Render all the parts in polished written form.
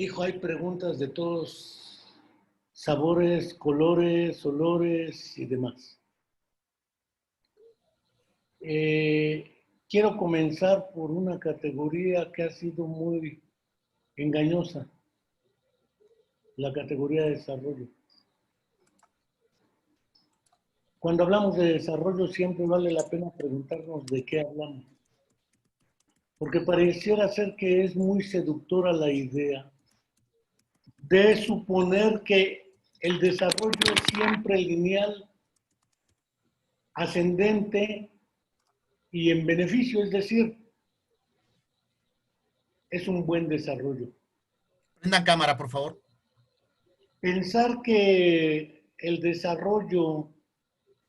Hijo, hay preguntas de todos sabores, colores, olores y demás. Quiero comenzar por una categoría que ha sido muy engañosa, la categoría de desarrollo. Cuando hablamos de desarrollo siempre vale la pena preguntarnos de qué hablamos, porque pareciera ser que es muy seductora la idea de suponer que el desarrollo es siempre lineal, ascendente y en beneficio, es decir, es un buen desarrollo. Prenda cámara, por favor. Pensar que el desarrollo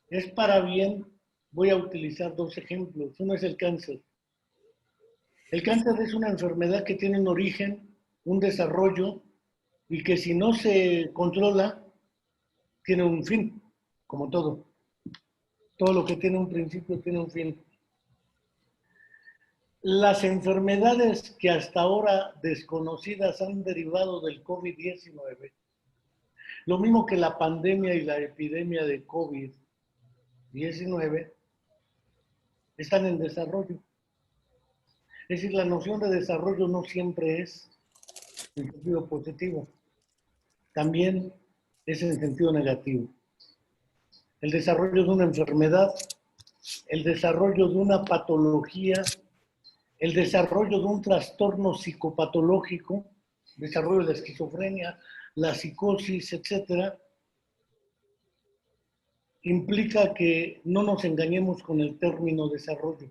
es para bien, voy a utilizar dos ejemplos. Uno es el cáncer. El cáncer es una enfermedad que tiene un origen, un desarrollo, y que si no se controla, tiene un fin, como todo. Todo lo que tiene un principio tiene un fin. Las enfermedades que hasta ahora desconocidas han derivado del COVID-19, lo mismo que la pandemia y la epidemia de COVID-19, están en desarrollo. Es decir, la noción de desarrollo no siempre es en sentido positivo, también es en sentido negativo. El desarrollo de una enfermedad, el desarrollo de una patología, el desarrollo de un trastorno psicopatológico, desarrollo de la esquizofrenia, la psicosis, etcétera, implica que no nos engañemos con el término desarrollo,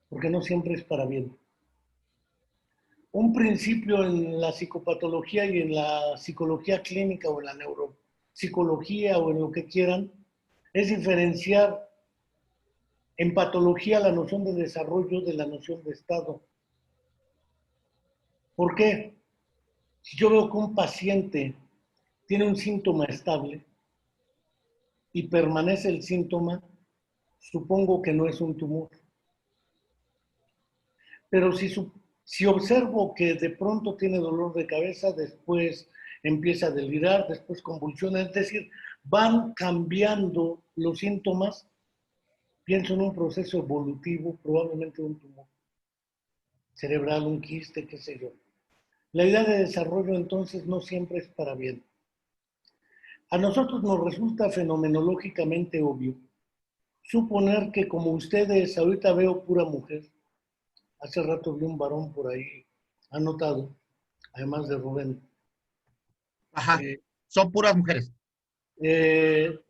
porque no siempre es para bien. Un principio en la psicopatología y en la psicología clínica o en la neuropsicología o en lo que quieran, es diferenciar en patología la noción de desarrollo de la noción de estado. ¿Por qué? Si yo veo que un paciente tiene un síntoma estable y permanece el síntoma, supongo que no es un tumor. Pero si observo que de pronto tiene dolor de cabeza, después empieza a delirar, después convulsiona, es decir, van cambiando los síntomas, pienso en un proceso evolutivo, probablemente un tumor cerebral, un quiste, qué sé yo. La idea de desarrollo entonces no siempre es para bien. A nosotros nos resulta fenomenológicamente obvio suponer que como ustedes, ahorita veo pura mujer, hace rato vi un varón por ahí anotado, además de Rubén. Ajá. Son puras mujeres.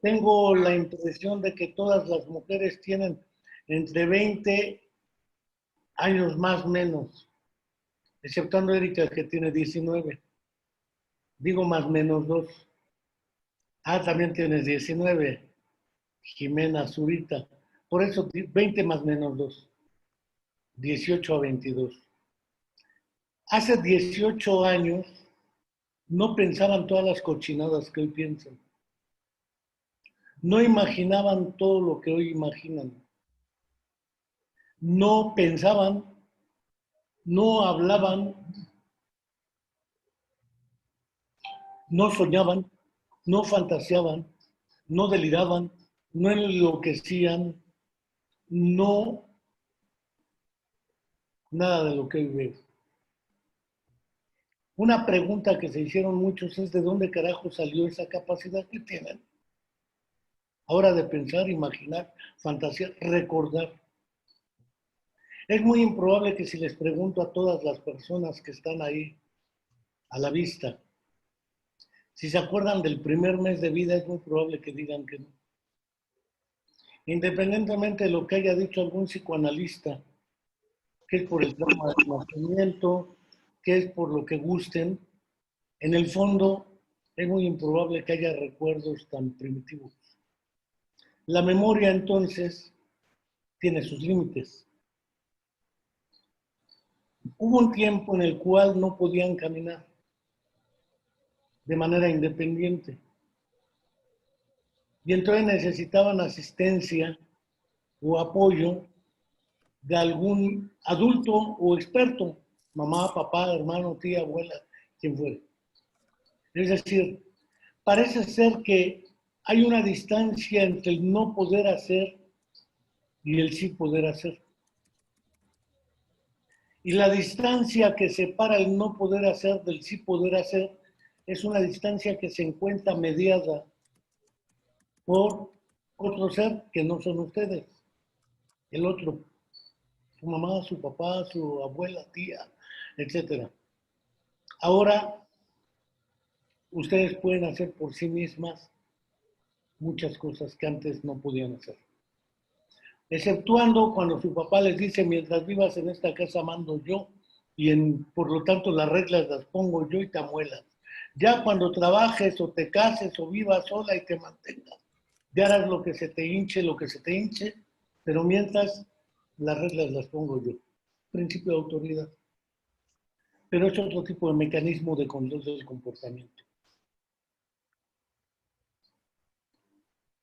Tengo la impresión de que todas las mujeres tienen entre 20 años más o menos, exceptuando Erika que tiene 19. Digo más o menos 2. Ah, también tienes 19. Jimena Zurita. Por eso 20 más o menos 2. 18 a 22. Hace 18 años no pensaban todas las cochinadas que hoy piensan. No imaginaban todo lo que hoy imaginan. No pensaban, no hablaban, no soñaban, no fantaseaban, no deliraban, no enloquecían, no nada de lo que hoy ves. Una pregunta que se hicieron muchos es de dónde carajo salió esa capacidad que tienen ahora de pensar, imaginar, fantasear, recordar. Es muy improbable que si les pregunto a todas las personas que están ahí a la vista, si se acuerdan del primer mes de vida, es muy probable que digan que no. Independientemente de lo que haya dicho algún psicoanalista, que es por el trauma del nacimiento, que es por lo que gusten, en el fondo es muy improbable que haya recuerdos tan primitivos. La memoria entonces tiene sus límites. Hubo un tiempo en el cual no podían caminar de manera independiente y entonces necesitaban asistencia o apoyo de algún adulto o experto, mamá, papá, hermano, tía, abuela, quien fuere. Es decir, parece ser que hay una distancia entre el no poder hacer y el sí poder hacer. Y la distancia que separa el no poder hacer del sí poder hacer es una distancia que se encuentra mediada por otro ser que no son ustedes, el otro, su mamá, su papá, su abuela, tía, etc. Ahora, ustedes pueden hacer por sí mismas muchas cosas que antes no podían hacer. Exceptuando cuando su papá les dice, mientras vivas en esta casa mando yo, por lo tanto las reglas las pongo yo y te amuelas. Ya cuando trabajes o te cases o vivas sola y te mantengas, ya harás lo que se te hinche, pero mientras las reglas las pongo yo. Principio de autoridad. Pero es otro tipo de mecanismo de control del comportamiento.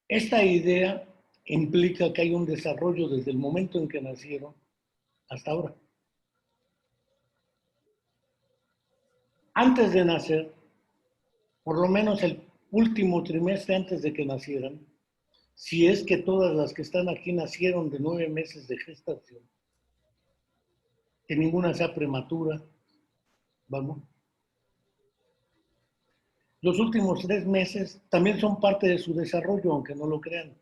Esta idea implica que hay un desarrollo desde el momento en que nacieron hasta ahora. Antes de nacer, por lo menos el último trimestre antes de que nacieran, si es que todas las que están aquí nacieron de 9 meses de gestación, que ninguna sea prematura, vamos. Los últimos 3 meses también son parte de su desarrollo, aunque no lo crean.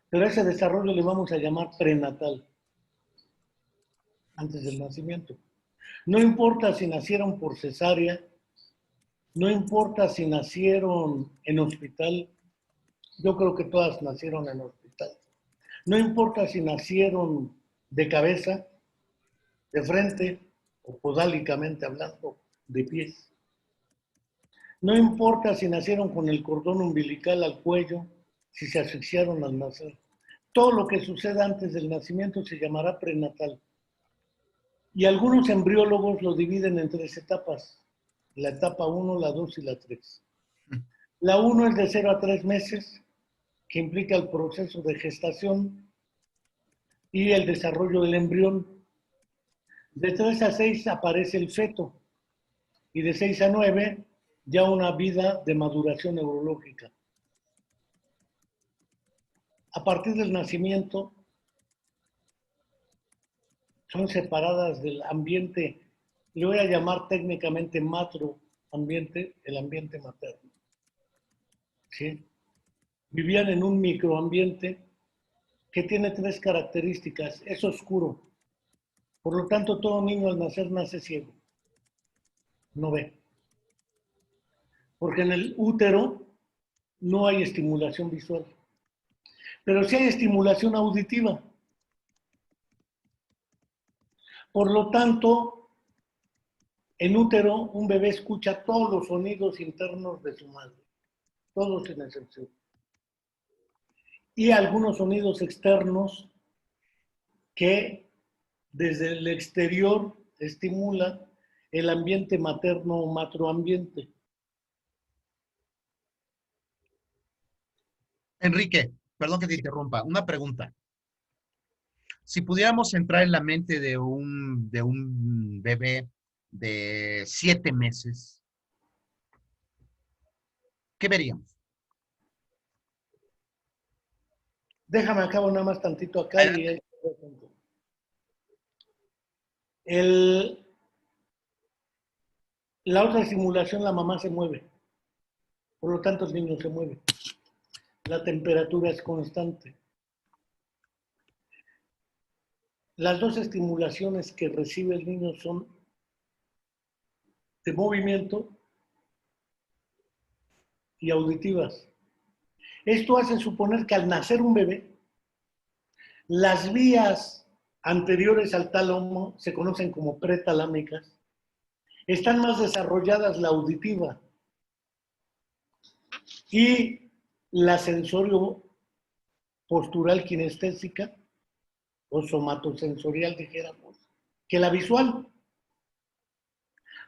Pero a ese desarrollo le vamos a llamar prenatal, antes del nacimiento. No importa si nacieron por cesárea, no importa si nacieron en hospital, yo creo que todas nacieron en hospital. No importa si nacieron de cabeza, de frente o podálicamente hablando, de pies. No importa si nacieron con el cordón umbilical al cuello, si se asfixiaron al nacer. Todo lo que suceda antes del nacimiento se llamará prenatal. Y algunos embriólogos lo dividen en 3 etapas. La etapa 1, la 2 y la 3. La 1 es de 0 a 3 meses, que implica el proceso de gestación y el desarrollo del embrión. De 3 a 6 aparece el feto y de 6 a 9 ya una vida de maduración neurológica. A partir del nacimiento son separadas del ambiente, le voy a llamar técnicamente macroambiente, el ambiente materno. ¿Sí? Vivían en un microambiente que tiene 3 características. Es oscuro. Por lo tanto, todo niño al nacer nace ciego. No ve. Porque en el útero no hay estimulación visual. Pero sí hay estimulación auditiva. Por lo tanto, en útero un bebé escucha todos los sonidos internos de su madre. Todos sin excepción. Y algunos sonidos externos que desde el exterior estimulan el ambiente materno o macroambiente. Enrique, perdón que te interrumpa, una pregunta. Si pudiéramos entrar en la mente de un bebé de 7 meses, ¿qué veríamos? Déjame acabo nada más tantito acá y... Adelante. La otra estimulación, la mamá se mueve. Por lo tanto, el niño se mueve. La temperatura es constante. Las 2 estimulaciones que recibe el niño son de movimiento y auditivas. Esto hace suponer que al nacer un bebé, las vías anteriores al tálamo se conocen como pretalámicas, están más desarrolladas la auditiva y la sensorio postural kinestésica o somatosensorial, dijéramos, que la visual.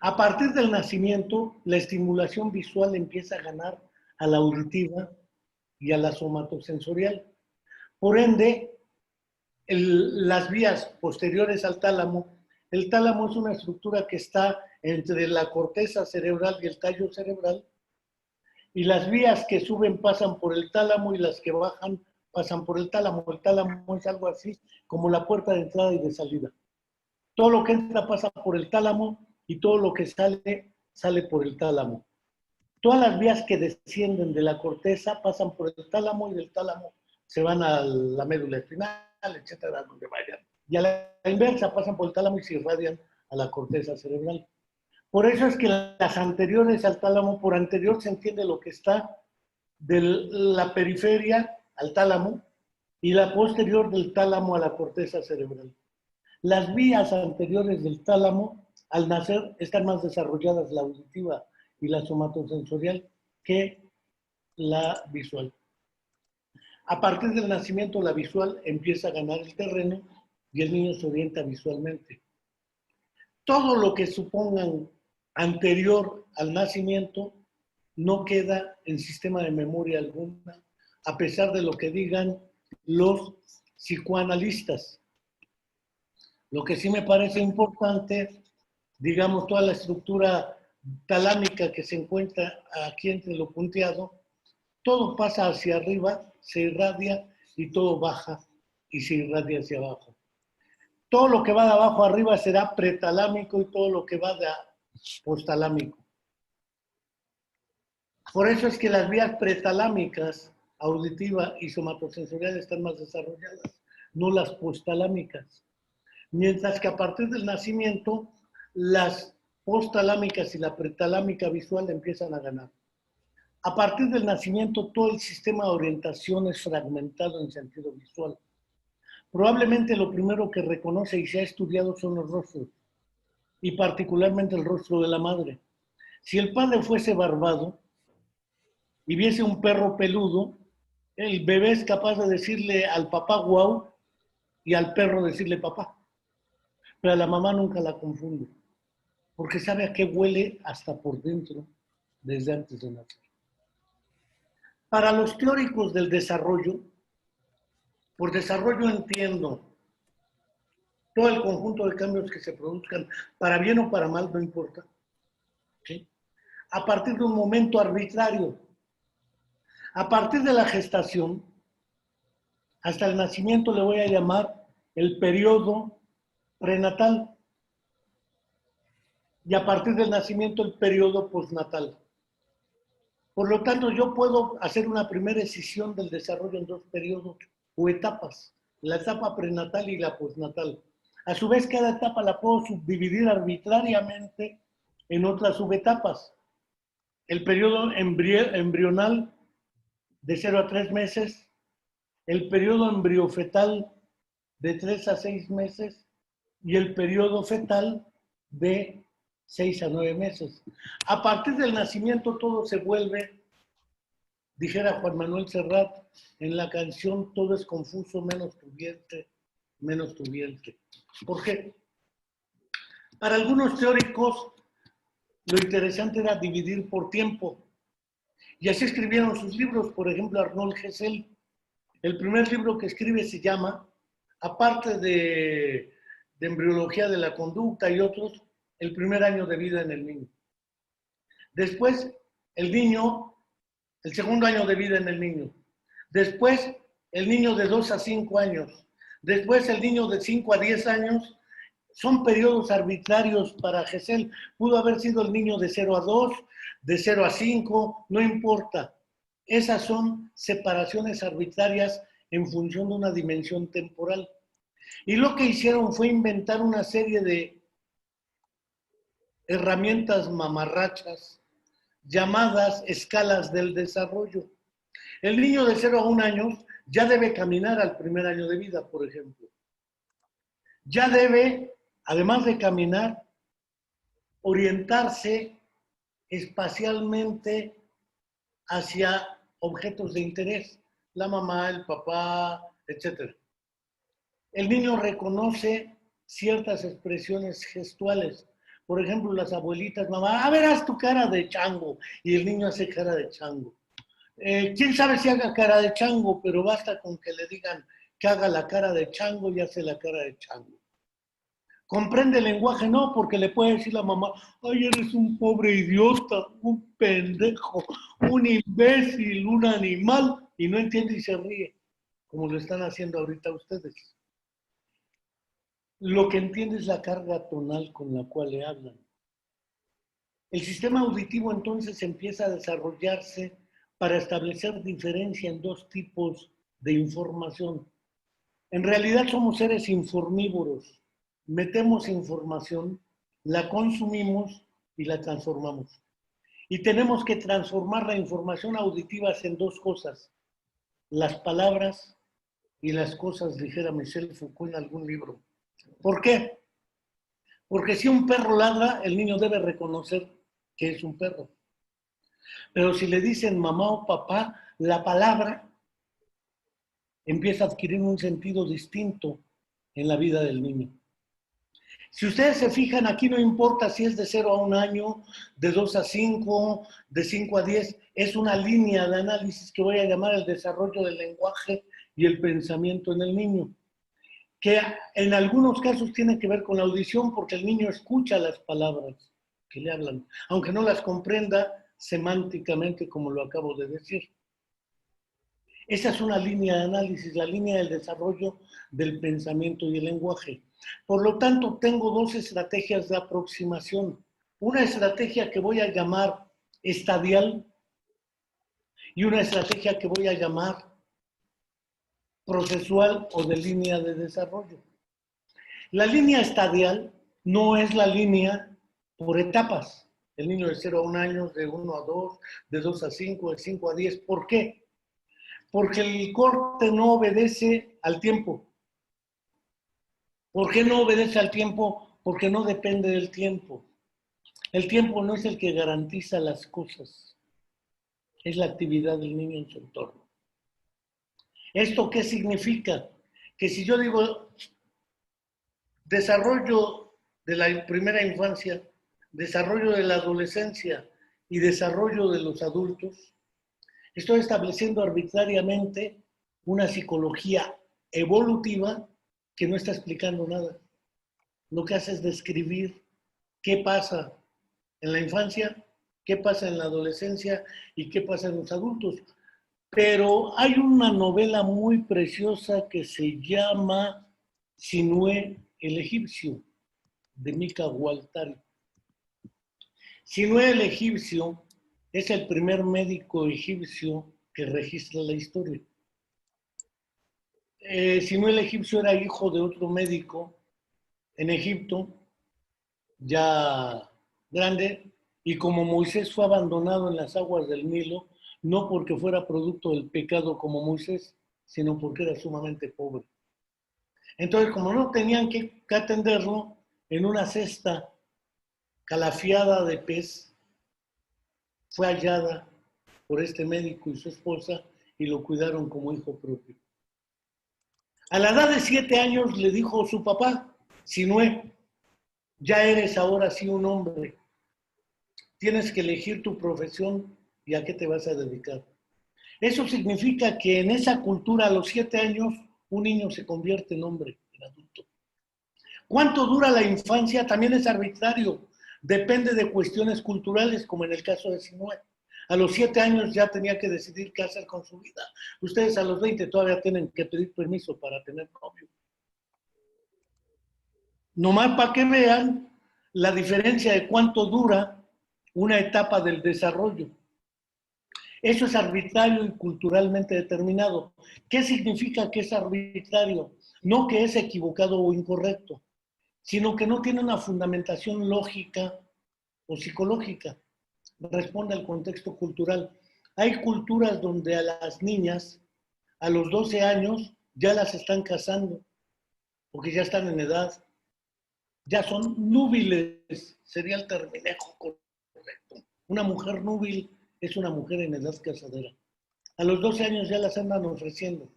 A partir del nacimiento, la estimulación visual empieza a ganar a la auditiva y a la somatosensorial. Por ende, las vías posteriores al tálamo El tálamo es una estructura que está entre la corteza cerebral y el tallo cerebral, y las vías que suben pasan por el tálamo y las que bajan pasan por el tálamo. El tálamo es algo así como la puerta de entrada y de salida. Todo lo que entra pasa por el tálamo y todo lo que sale, sale por el tálamo. Todas las vías que descienden de la corteza pasan por el tálamo y del tálamo se van a la médula espinal, etcétera, donde vayan. Y a la inversa pasan por el tálamo y se irradian a la corteza cerebral. Por eso es que las anteriores al tálamo, por anterior se entiende lo que está de la periferia al tálamo y la posterior del tálamo a la corteza cerebral. Las vías anteriores del tálamo, al nacer, están más desarrolladas, la auditiva y la somatosensorial, que la visual. A partir del nacimiento, la visual empieza a ganar el terreno y el niño se orienta visualmente. Todo lo que supongan anterior al nacimiento no queda en sistema de memoria alguna, a pesar de lo que digan los psicoanalistas. Lo que sí me parece importante, digamos, toda la estructura talámica que se encuentra aquí entre lo punteado, todo pasa hacia arriba, se irradia y todo baja y se irradia hacia abajo. Todo lo que va de abajo arriba será pretalámico y todo lo que va de postalámico. Por eso es que las vías pretalámicas, auditiva y somatosensorial, están más desarrolladas, no las postalámicas. Mientras que a partir del nacimiento, las postalámicas y la pretalámica visual empiezan a ganar. A partir del nacimiento, todo el sistema de orientación es fragmentado en sentido visual. Probablemente lo primero que reconoce y se ha estudiado son los rostros, y particularmente el rostro de la madre. Si el padre fuese barbado y viese un perro peludo, el bebé es capaz de decirle al papá guau y al perro decirle papá. Pero a la mamá nunca la confunde, porque sabe a qué huele hasta por dentro desde antes de nacer. Para los teóricos del desarrollo, por desarrollo entiendo todo el conjunto de cambios que se produzcan, para bien o para mal, no importa, ¿sí? A partir de un momento arbitrario. A partir de la gestación, hasta el nacimiento le voy a llamar el periodo prenatal. Y a partir del nacimiento, el periodo postnatal. Por lo tanto, yo puedo hacer una primera escisión del desarrollo en dos periodos o etapas, la etapa prenatal y la postnatal. A su vez, cada etapa la puedo subdividir arbitrariamente en otras subetapas. El periodo embrional de 0 a 3 meses, el periodo embriofetal de 3 a 6 meses y el periodo fetal de 6 a 9 meses. A partir del nacimiento todo se vuelve, dijera Juan Manuel Serrat en la canción Todo es confuso menos tu vientre, menos tu vientre. ¿Por qué? Para algunos teóricos lo interesante era dividir por tiempo. Y así escribieron sus libros, por ejemplo, Arnold Gesell. El primer libro que escribe se llama, aparte de embriología de la conducta y otros, el primer año de vida en el niño. Después, el segundo año de vida en el niño. Después, el niño de 2 a 5 años. Después, el niño de 5 a 10 años. Son periodos arbitrarios para Gesell. Pudo haber sido el niño de 0 a 2, de 0 a 5, no importa. Esas son separaciones arbitrarias en función de una dimensión temporal. Y lo que hicieron fue inventar una serie de herramientas mamarrachas llamadas escalas del desarrollo. El niño de 0 a 1 año ya debe caminar al primer año de vida, por ejemplo. Ya debe, además de caminar, orientarse espacialmente hacia objetos de interés, la mamá, el papá, etc. El niño reconoce ciertas expresiones gestuales. Por ejemplo, las abuelitas, mamá, a ver, haz tu cara de chango. Y el niño hace cara de chango. ¿Quién sabe si haga cara de chango? Pero basta con que le digan que haga la cara de chango y hace la cara de chango. ¿Comprende el lenguaje? No, porque le puede decir la mamá, ay, eres un pobre idiota, un pendejo, un imbécil, un animal, y no entiende y se ríe, como lo están haciendo ahorita ustedes. Lo que entiende es la carga tonal con la cual le hablan. El sistema auditivo entonces empieza a desarrollarse para establecer diferencia en dos tipos de información. En realidad somos seres informívoros. Metemos información, la consumimos y la transformamos. Y tenemos que transformar la información auditiva en dos cosas: las palabras y las cosas, dijera Michel Foucault en algún libro. ¿Por qué? Porque si un perro ladra, el niño debe reconocer que es un perro. Pero si le dicen mamá o papá, la palabra empieza a adquirir un sentido distinto en la vida del niño. Si ustedes se fijan, aquí no importa si es de 0 a 1 año, de 2 a 5, de 5 a 10, es una línea de análisis que voy a llamar el desarrollo del lenguaje y el pensamiento en el niño, que en algunos casos tiene que ver con la audición, porque el niño escucha las palabras que le hablan, aunque no las comprenda semánticamente, como lo acabo de decir. Esa es una línea de análisis, la línea del desarrollo del pensamiento y el lenguaje. Por lo tanto, tengo dos estrategias de aproximación. Una estrategia que voy a llamar estadial y una estrategia que voy a llamar procesual o de línea de desarrollo. La línea estadial no es la línea por etapas. El niño de 0 a 1 año, de 1 a 2, de 2 a 5, de 5 a 10. ¿Por qué? Porque el corte no obedece al tiempo. ¿Por qué no obedece al tiempo? Porque no depende del tiempo. El tiempo no es el que garantiza las cosas, es la actividad del niño en su entorno. ¿Esto qué significa? Que si yo digo desarrollo de la primera infancia, desarrollo de la adolescencia y desarrollo de los adultos, estoy estableciendo arbitrariamente una psicología evolutiva que no está explicando nada. Lo que hace es describir qué pasa en la infancia, qué pasa en la adolescencia y qué pasa en los adultos. Pero hay una novela muy preciosa que se llama Sinué el egipcio, de Mika Waltari. Sinué el egipcio es el primer médico egipcio que registra la historia. Sinué el egipcio era hijo de otro médico en Egipto, ya grande, y como Moisés fue abandonado en las aguas del Nilo, no porque fuera producto del pecado como Moisés, sino porque era sumamente pobre. Entonces, como no tenían que atenderlo, en una cesta calafiada de pez, fue hallada por este médico y su esposa y lo cuidaron como hijo propio. A la edad de 7 años le dijo su papá, Sinué, ya eres ahora sí un hombre, tienes que elegir tu profesión y a qué te vas a dedicar. Eso significa que en esa cultura a los 7 años un niño se convierte en hombre, en adulto. ¿Cuánto dura la infancia? También es arbitrario. Depende de cuestiones culturales, como en el caso de Sinué. A los 7 años ya tenía que decidir qué hacer con su vida. Ustedes a los 20 todavía tienen que pedir permiso para tener novio. Nomás para que vean la diferencia de cuánto dura una etapa del desarrollo. Eso es arbitrario y culturalmente determinado. ¿Qué significa que es arbitrario? No que es equivocado o incorrecto, sino que no tiene una fundamentación lógica o psicológica. Responde al contexto cultural. Hay culturas donde a las niñas, a los 12 años, ya las están casando, porque ya están en edad, ya son núbiles, sería el terminejo correcto. Una mujer núbil es una mujer en edad casadera. A los 12 años ya las andan ofreciendo.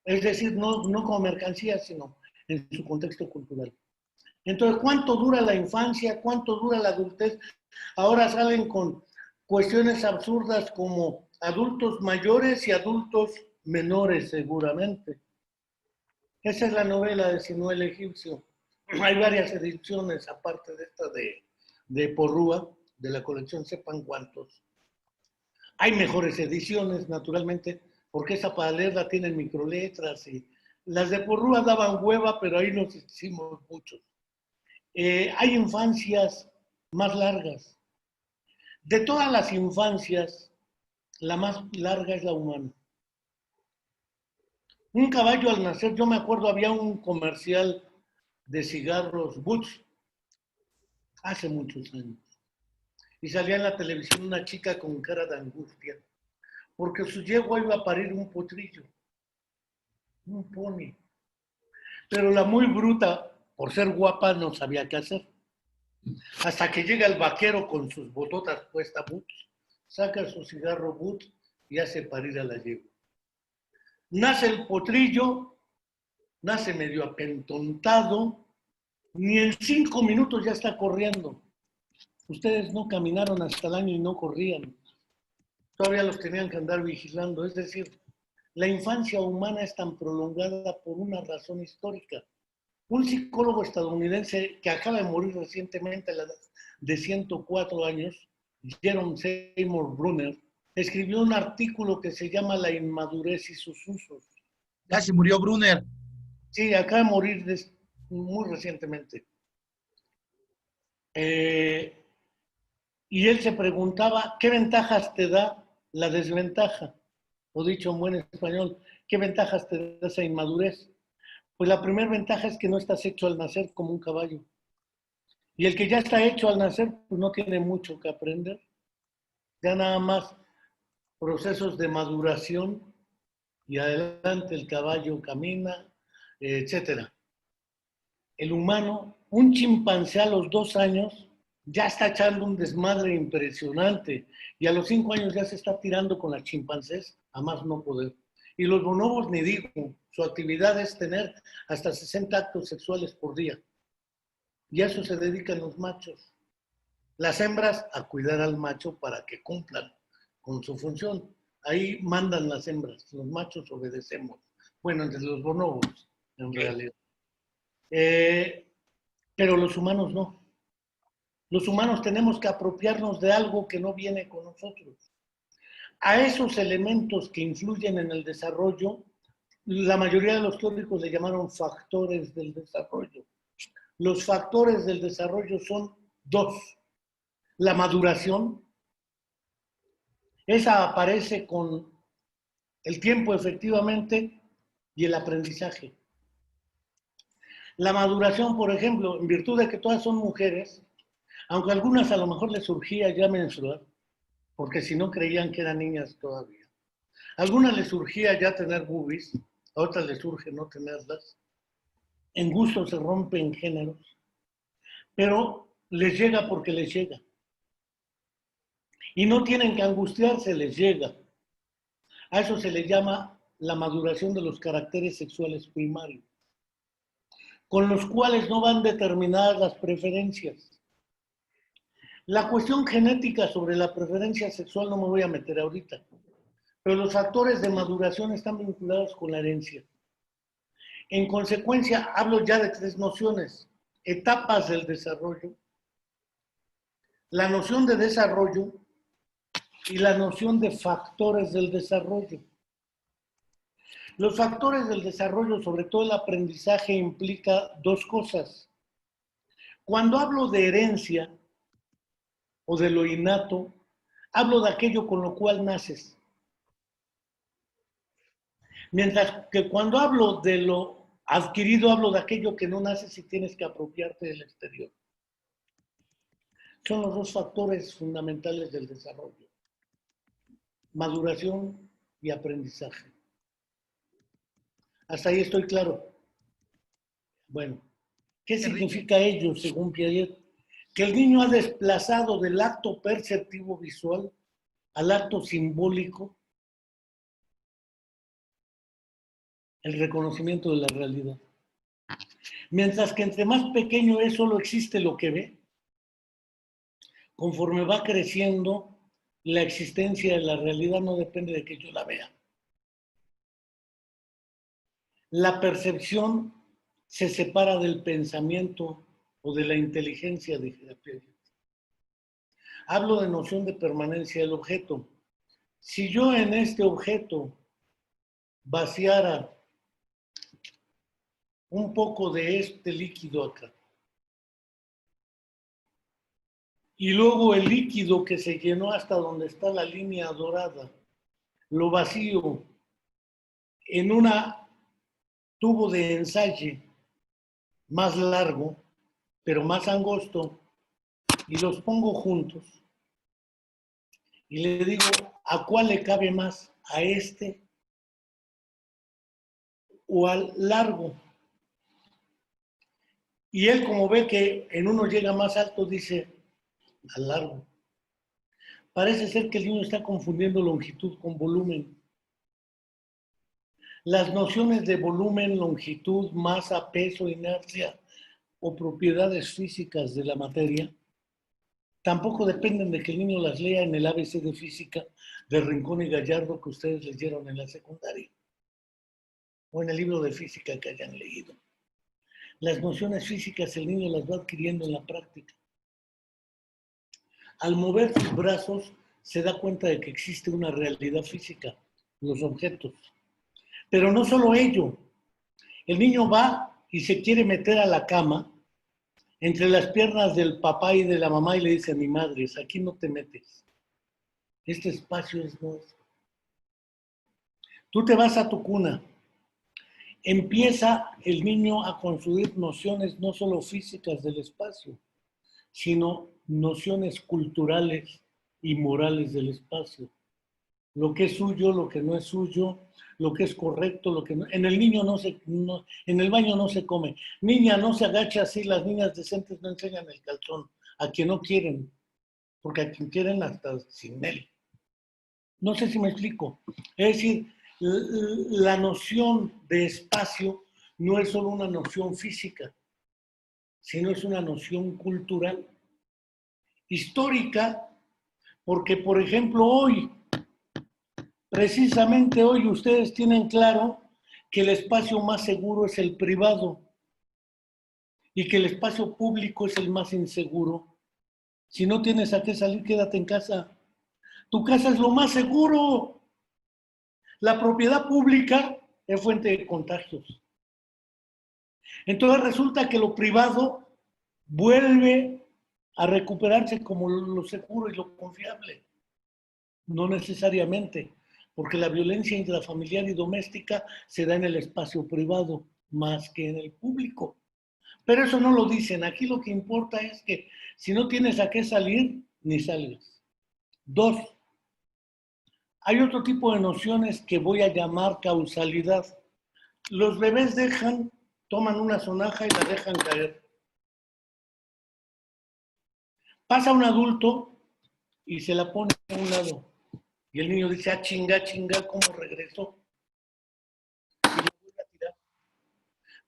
Es decir, no como mercancía, sino en su contexto cultural. Entonces, ¿cuánto dura la infancia? ¿Cuánto dura la adultez? Ahora salen con cuestiones absurdas como adultos mayores y adultos menores, seguramente. Esa es la novela de Sinué el egipcio. Hay varias ediciones, aparte de esta de Porrúa, de la colección Sepan Cuántos. Hay mejores ediciones, naturalmente, porque esa para leerla tienen microletras y las de Porrúa daban hueva, pero ahí nos hicimos muchos. Hay infancias más largas. De todas las infancias, la más larga es la humana. Un caballo al nacer, yo me acuerdo, había un comercial de cigarros Butch hace muchos años. Y salía en la televisión una chica con cara de angustia, porque su yegua iba a parir un potrillo, un pony. Pero la muy bruta, por ser guapa, no sabía qué hacer. Hasta que llega el vaquero con sus bototas puestas Butch, saca su cigarro Butch y hace parir a la yegua. Nace el potrillo, nace medio apentontado, ni en 5 minutos ya está corriendo. Ustedes no caminaron hasta el año y no corrían. Todavía los tenían que andar vigilando. Es decir, la infancia humana es tan prolongada por una razón histórica. Un psicólogo estadounidense que acaba de morir recientemente a la edad de 104 años, Jerome Seymour Brunner, escribió un artículo que se llama La inmadurez y sus usos. Ya se murió Brunner. Sí, acaba de morir muy recientemente. Y él se preguntaba, ¿qué ventajas te da la desventaja? O dicho en buen español, ¿qué ventajas te da esa inmadurez? Pues la primera ventaja es que no estás hecho al nacer como un caballo. Y el que ya está hecho al nacer, pues no tiene mucho que aprender. Ya nada más procesos de maduración y adelante el caballo camina, etcétera. El humano, un chimpancé a los 2 años ya está echando un desmadre impresionante y a los 5 años ya se está tirando con las chimpancés a más no poder. Y los bonobos ni digo, su actividad es tener hasta 60 actos sexuales por día. Y a eso se dedican los machos. Las hembras a cuidar al macho para que cumplan con su función. Ahí mandan las hembras, los machos obedecemos. Bueno, entre los bonobos, en realidad. Pero los humanos no. Los humanos tenemos que apropiarnos de algo que no viene con nosotros. A esos elementos que influyen en el desarrollo, la mayoría de los teóricos le llamaron factores del desarrollo. Los factores del desarrollo son 2. La maduración, esa aparece con el tiempo efectivamente y el aprendizaje. La maduración, por ejemplo, en virtud de que todas son mujeres, aunque a algunas a lo mejor les surgía ya menstruar, porque si no creían que eran niñas todavía. A algunas les surgía ya tener boobies, a otras les surge no tenerlas. En gusto se rompen géneros, pero les llega porque les llega. Y no tienen que angustiarse, les llega. A eso se le llama la maduración de los caracteres sexuales primarios, con los cuales no van determinadas las preferencias. La cuestión genética sobre la preferencia sexual no me voy a meter ahorita, pero los factores de maduración están vinculados con la herencia. En consecuencia, hablo ya de 3 nociones: etapas del desarrollo, la noción de desarrollo y la noción de factores del desarrollo. Los factores del desarrollo, sobre todo el aprendizaje, implica 2 cosas. Cuando hablo de herencia o de lo innato, hablo de aquello con lo cual naces. Mientras que cuando hablo de lo adquirido, hablo de aquello que no naces y tienes que apropiarte del exterior. Son los 2 factores fundamentales del desarrollo: maduración y aprendizaje. Hasta ahí estoy claro. Bueno, ¿qué significa ello según Piaget? Que el niño ha desplazado del acto perceptivo visual al acto simbólico el reconocimiento de la realidad. Mientras que entre más pequeño es, solo existe lo que ve. Conforme va creciendo, la existencia de la realidad no depende de que yo la vea. La percepción se separa del pensamiento o de la inteligencia de Piaget. Hablo de noción de permanencia del objeto. Si yo en este objeto vaciara un poco de este líquido acá, y luego el líquido que se llenó hasta donde está la línea dorada, lo vacío en un tubo de ensayo más largo, pero más angosto, y los pongo juntos, y le digo, ¿a cuál le cabe más? ¿A este o al largo? Y él, como ve que en uno llega más alto, dice, al largo. Parece ser que el niño está confundiendo longitud con volumen. Las nociones de volumen, longitud, masa, peso, inercia o propiedades físicas de la materia tampoco dependen de que el niño las lea en el ABC de física de Rincón y Gallardo que ustedes leyeron en la secundaria o en el libro de física que hayan leído. Las nociones físicas el niño las va adquiriendo en la práctica. Al mover sus brazos se da cuenta de que existe una realidad física, los objetos. Pero no solo ello, el niño va y se quiere meter a la cama entre las piernas del papá y de la mamá y le dice a mi madre, aquí no te metes, este espacio es nuestro. Tú te vas a tu cuna. Empieza el niño a construir nociones no solo físicas del espacio, sino nociones culturales y morales del espacio. Lo que es suyo, lo que no es suyo, lo que es correcto, lo que no. En el niño en el baño no se come. Niña, no se agacha así, las niñas decentes no enseñan el calzón, a quien no quieren, porque a quien quieren hasta sin él. No sé si me explico. Es decir, la noción de espacio no es solo una noción física, sino es una noción cultural, histórica, porque, por ejemplo, hoy, precisamente hoy, ustedes tienen claro que el espacio más seguro es el privado y que el espacio público es el más inseguro. Si no tienes a qué salir, quédate en casa. Tu casa es lo más seguro. La propiedad pública es fuente de contagios. Entonces resulta que lo privado vuelve a recuperarse como lo seguro y lo confiable. No necesariamente, porque la violencia intrafamiliar y doméstica se da en el espacio privado más que en el público. Pero eso no lo dicen. Aquí lo que importa es que si no tienes a qué salir, ni salgas. 2. Hay otro tipo de nociones que voy a llamar causalidad. Los bebés toman una sonaja y la dejan caer. Pasa un adulto y se la pone a un lado. Y el niño dice, chinga, ¿cómo regresó? Y lo vuelve a tirar.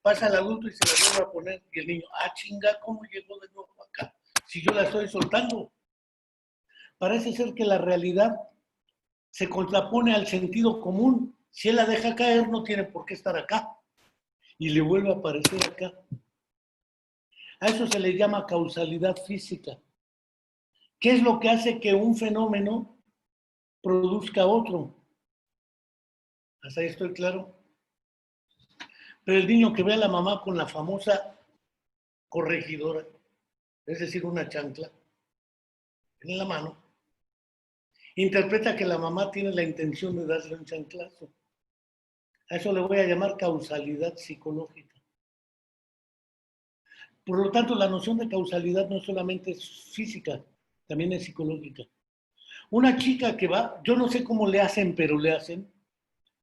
Pasa el adulto y se la vuelve a poner. Y el niño, chinga, ¿cómo llegó de nuevo acá? Si yo la estoy soltando. Parece ser que la realidad se contrapone al sentido común. Si él la deja caer, no tiene por qué estar acá. Y le vuelve a aparecer acá. A eso se le llama causalidad física. ¿Qué es lo que hace que un fenómeno produzca otro? ¿Hasta ahí estoy claro? Pero el niño que ve a la mamá con la famosa corregidora, es decir, una chancla, en la mano, interpreta que la mamá tiene la intención de darle un chanclazo. A eso le voy a llamar causalidad psicológica. Por lo tanto, la noción de causalidad no solamente es física, también es psicológica. Una chica que va, yo no sé cómo le hacen, pero le hacen,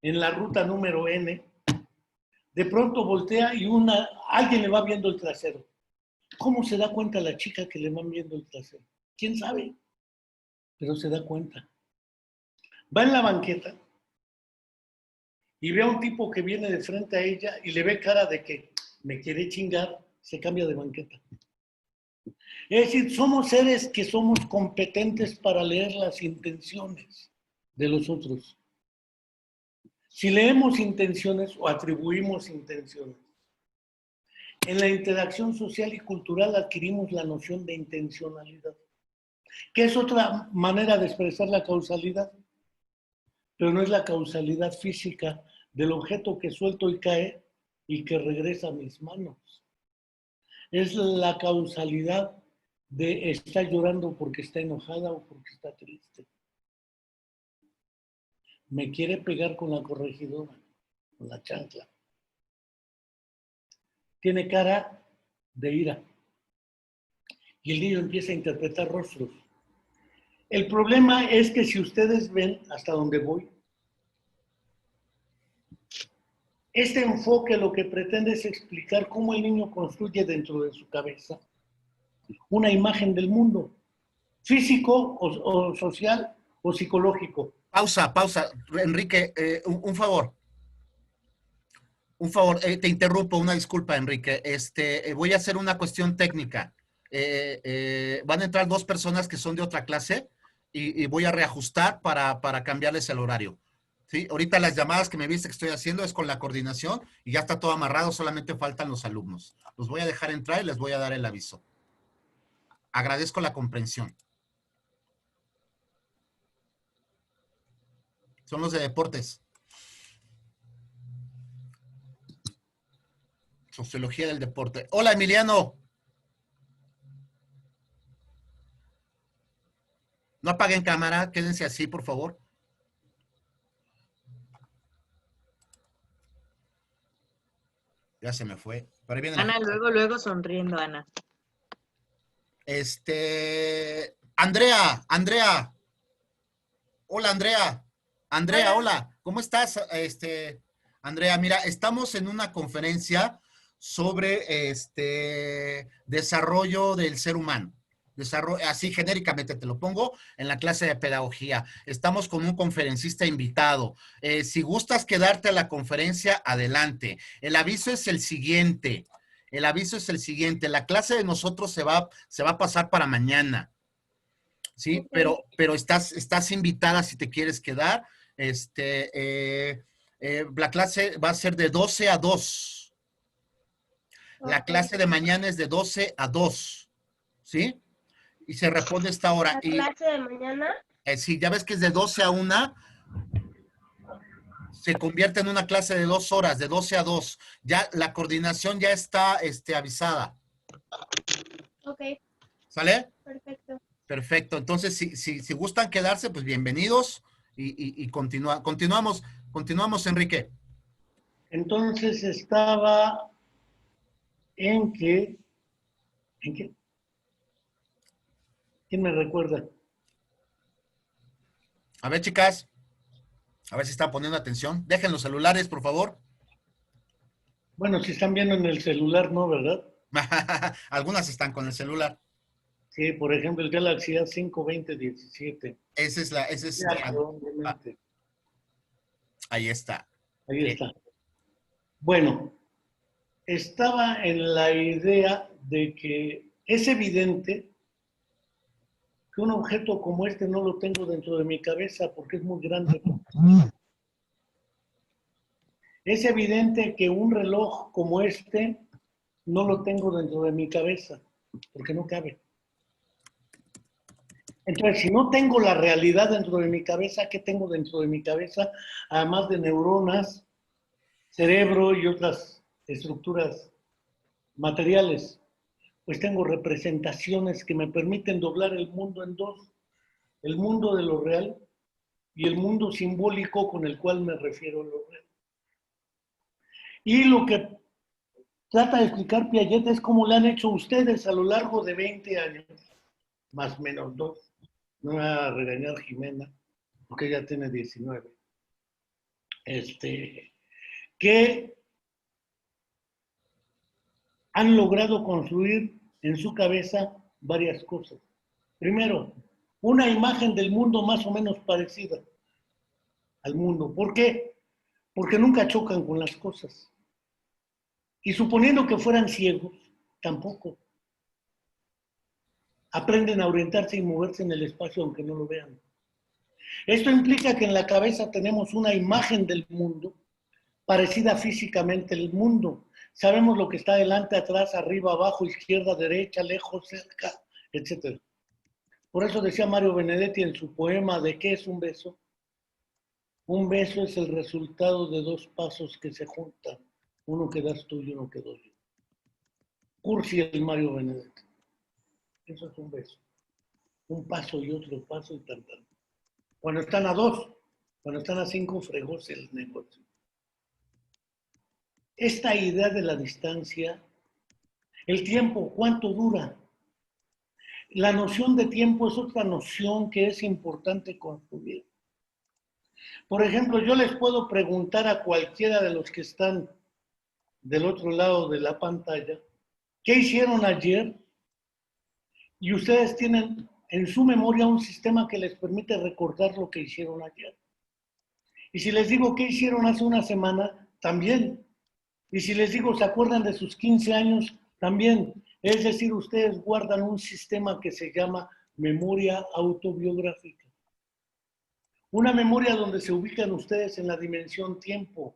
en la ruta número N, de pronto voltea y alguien le va viendo el trasero. ¿Cómo se da cuenta la chica que le van viendo el trasero? ¿Quién sabe? Pero se da cuenta. Va en la banqueta y ve a un tipo que viene de frente a ella y le ve cara de que me quiere chingar, se cambia de banqueta. Es decir, somos seres que somos competentes para leer las intenciones de los otros. Si leemos intenciones o atribuimos intenciones, En la interacción social y cultural adquirimos la noción de intencionalidad, que es otra manera de expresar la causalidad, pero no es la causalidad física del objeto que suelto y cae y que regresa a mis manos. Es la causalidad de estar llorando porque está enojada o porque está triste. Me quiere pegar con la corregidora, con la chancla. Tiene cara de ira. Y el niño empieza a interpretar rostros. El problema es que si ustedes ven hasta dónde voy, este enfoque lo que pretende es explicar cómo el niño construye dentro de su cabeza una imagen del mundo, físico o social o psicológico. Pausa, pausa. Enrique, un favor. Un favor, te interrumpo, una disculpa, Enrique. Voy a hacer una cuestión técnica. Van a entrar dos personas que son de otra clase y voy a reajustar para cambiarles el horario. ¿Sí? Ahorita las llamadas que me viste que estoy haciendo es con la coordinación y ya está todo amarrado, solamente faltan los alumnos. Los voy a dejar entrar y les voy a dar el aviso. Agradezco la comprensión. Son los de deportes. Sociología del deporte. Hola, Emiliano. No apaguen cámara, quédense así, por favor. Ya se me fue. Pero ahí viene Ana, luego sonriendo, Ana. Andrea. Hola, Andrea. Andrea, Hola. hola. ¿Cómo estás? Andrea, mira, estamos en una conferencia sobre desarrollo del ser humano. Desarrollo, así genéricamente te lo pongo en la clase de pedagogía. Estamos con un conferencista invitado. Si gustas quedarte a la conferencia, adelante. El aviso es el siguiente. La clase de nosotros se va a pasar para mañana. Sí, Okay. pero estás invitada si te quieres quedar. La clase va a ser de 12 a 2. La Ok. clase de mañana es de 12 a 2. ¿Sí? Y se responde esta hora. La Y clase de mañana. si ya ves que es de 12 a 1, se convierte en una clase de 2 horas, de 12 a 2. Ya la coordinación ya está avisada. Ok, ¿Sale? perfecto. Perfecto. Entonces, si gustan quedarse, pues bienvenidos y continuamos, Enrique. Entonces estaba en que, ¿en qué? ¿Quién me recuerda? A ver, chicas, a ver si están poniendo atención. Dejen los celulares, por favor. Bueno, si están viendo en el celular, ¿no? ¿Verdad? Algunas están con el celular. Sí, por ejemplo, el Galaxy A5 2017. Esa es, Obviamente. ahí está. Ahí está. Bueno, estaba en la idea de que es evidente que un objeto como este no lo tengo dentro de mi cabeza porque es muy grande. Es evidente que un reloj como este no lo tengo dentro de mi cabeza porque no cabe. Entonces, si no tengo la realidad dentro de mi cabeza, ¿qué tengo dentro de mi cabeza? Además de neuronas, cerebro y otras estructuras materiales. Pues tengo representaciones que me permiten doblar el mundo en dos. El mundo de lo real y el mundo simbólico con el cual me refiero a lo real. Y lo que trata de explicar Piaget es cómo le han hecho ustedes a lo largo de 20 años, más o menos 2. No me va a regañar Jimena, porque ella tiene 19. Que han logrado construir en su cabeza varias cosas. Primero, una imagen del mundo más o menos parecida al mundo. ¿Por qué? Porque nunca chocan con las cosas. Y suponiendo que fueran ciegos, tampoco. Aprenden a orientarse y moverse en el espacio aunque no lo vean. Esto implica que en la cabeza tenemos una imagen del mundo parecida físicamente al mundo, Sabemos lo que está adelante, atrás, arriba, abajo, izquierda, derecha, lejos, cerca, etc. Por eso decía Mario Benedetti en su poema ¿De qué es un beso? Un beso es el resultado de dos pasos que se juntan, uno que das tú y uno que doy yo. Cursi el Mario Benedetti. Eso es un beso. Un paso y otro paso y tan. Cuando están a 2, cuando están a 5, fregóse el negocio. Esta idea de la distancia, el tiempo, ¿cuánto dura? La noción de tiempo es otra noción que es importante construir. Por ejemplo, yo les puedo preguntar a cualquiera de los que están del otro lado de la pantalla, ¿qué hicieron ayer? Y ustedes tienen en su memoria un sistema que les permite recordar lo que hicieron ayer. Y si les digo qué hicieron hace una semana, también. Y si les digo, ¿se acuerdan de sus 15 años? También. Es decir, ustedes guardan un sistema que se llama memoria autobiográfica. Una memoria donde se ubican ustedes en la dimensión tiempo.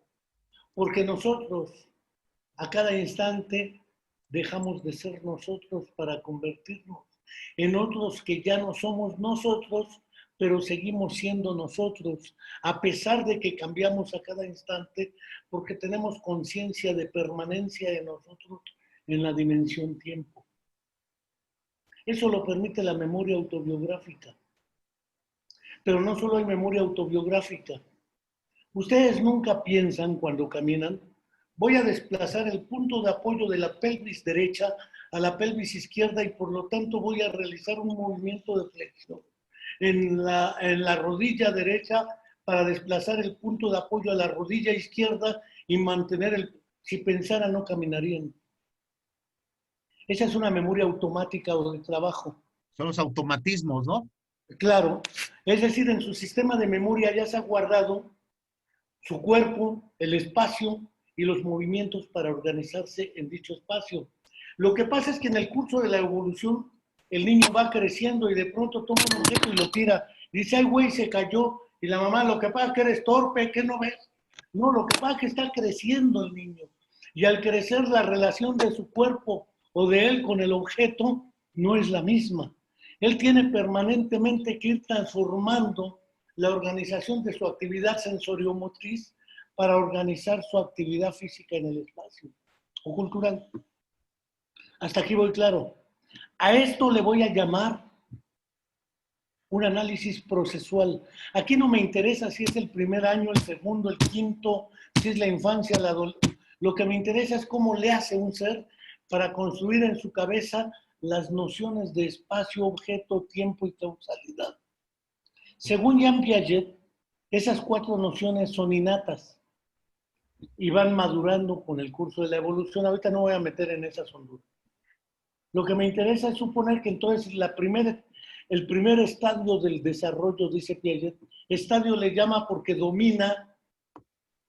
Porque nosotros, a cada instante, dejamos de ser nosotros para convertirnos en otros que ya no somos nosotros, pero seguimos siendo nosotros, a pesar de que cambiamos a cada instante, porque tenemos conciencia de permanencia de nosotros en la dimensión tiempo. Eso lo permite la memoria autobiográfica. Pero no solo hay memoria autobiográfica. Ustedes nunca piensan cuando caminan, voy a desplazar el punto de apoyo de la pelvis derecha a la pelvis izquierda y por lo tanto voy a realizar un movimiento de flexión en la rodilla derecha para desplazar el punto de apoyo a la rodilla izquierda y mantener el... Si pensara no caminarían. Esa es una memoria automática o de trabajo. Son los automatismos, ¿no? Claro, es decir, en su sistema de memoria ya se ha guardado su cuerpo, el espacio y los movimientos para organizarse en dicho espacio. Lo que pasa es que en el curso de la evolución el niño va creciendo y de pronto toma un objeto y lo tira. Y dice, ay güey, se cayó. Y la mamá, lo que pasa es que eres torpe, ¿qué no ves? No, lo que pasa es que está creciendo el niño. Y al crecer la relación de su cuerpo o de él con el objeto no es la misma. Él tiene permanentemente que ir transformando la organización de su actividad sensoriomotriz para organizar su actividad física en el espacio o cultural. Hasta aquí voy claro. A esto le voy a llamar un análisis procesual. Aquí no me interesa si es el primer año, el segundo, el quinto, si es la infancia, la adolescencia. Lo que me interesa es cómo le hace un ser para construir en su cabeza las nociones de espacio, objeto, tiempo y causalidad. Según Jean Piaget, esas 4 nociones son innatas y van madurando con el curso de la evolución. Ahorita no voy a meter en esas honduras. Lo que me interesa es suponer que entonces el primer estadio del desarrollo, dice Piaget, estadio le llama porque domina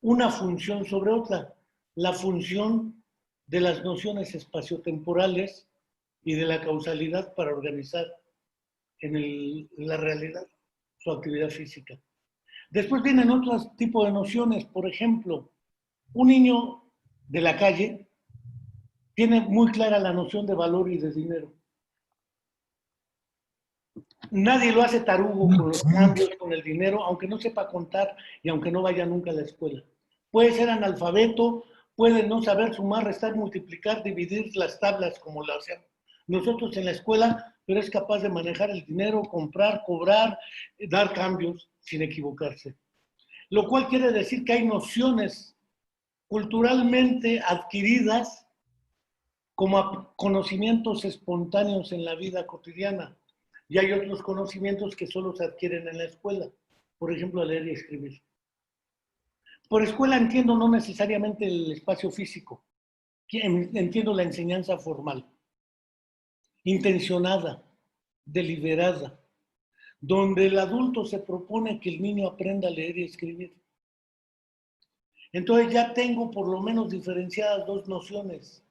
una función sobre otra, la función de las nociones espaciotemporales y de la causalidad para organizar en la realidad su actividad física. Después vienen otros tipos de nociones, por ejemplo, un niño de la calle tiene muy clara la noción de valor y de dinero. Nadie lo hace tarugo con los cambios, con el dinero, aunque no sepa contar y aunque no vaya nunca a la escuela. Puede ser analfabeto, puede no saber sumar, restar, multiplicar, dividir las tablas como lo hacemos nosotros en la escuela, pero es capaz de manejar el dinero, comprar, cobrar, dar cambios sin equivocarse. Lo cual quiere decir que hay nociones culturalmente adquiridas como conocimientos espontáneos en la vida cotidiana. Y hay otros conocimientos que solo se adquieren en la escuela. Por ejemplo, leer y escribir. Por escuela entiendo no necesariamente el espacio físico. Entiendo la enseñanza formal. Intencionada, deliberada. Donde el adulto se propone que el niño aprenda a leer y escribir. Entonces ya tengo por lo menos diferenciadas 2 nociones.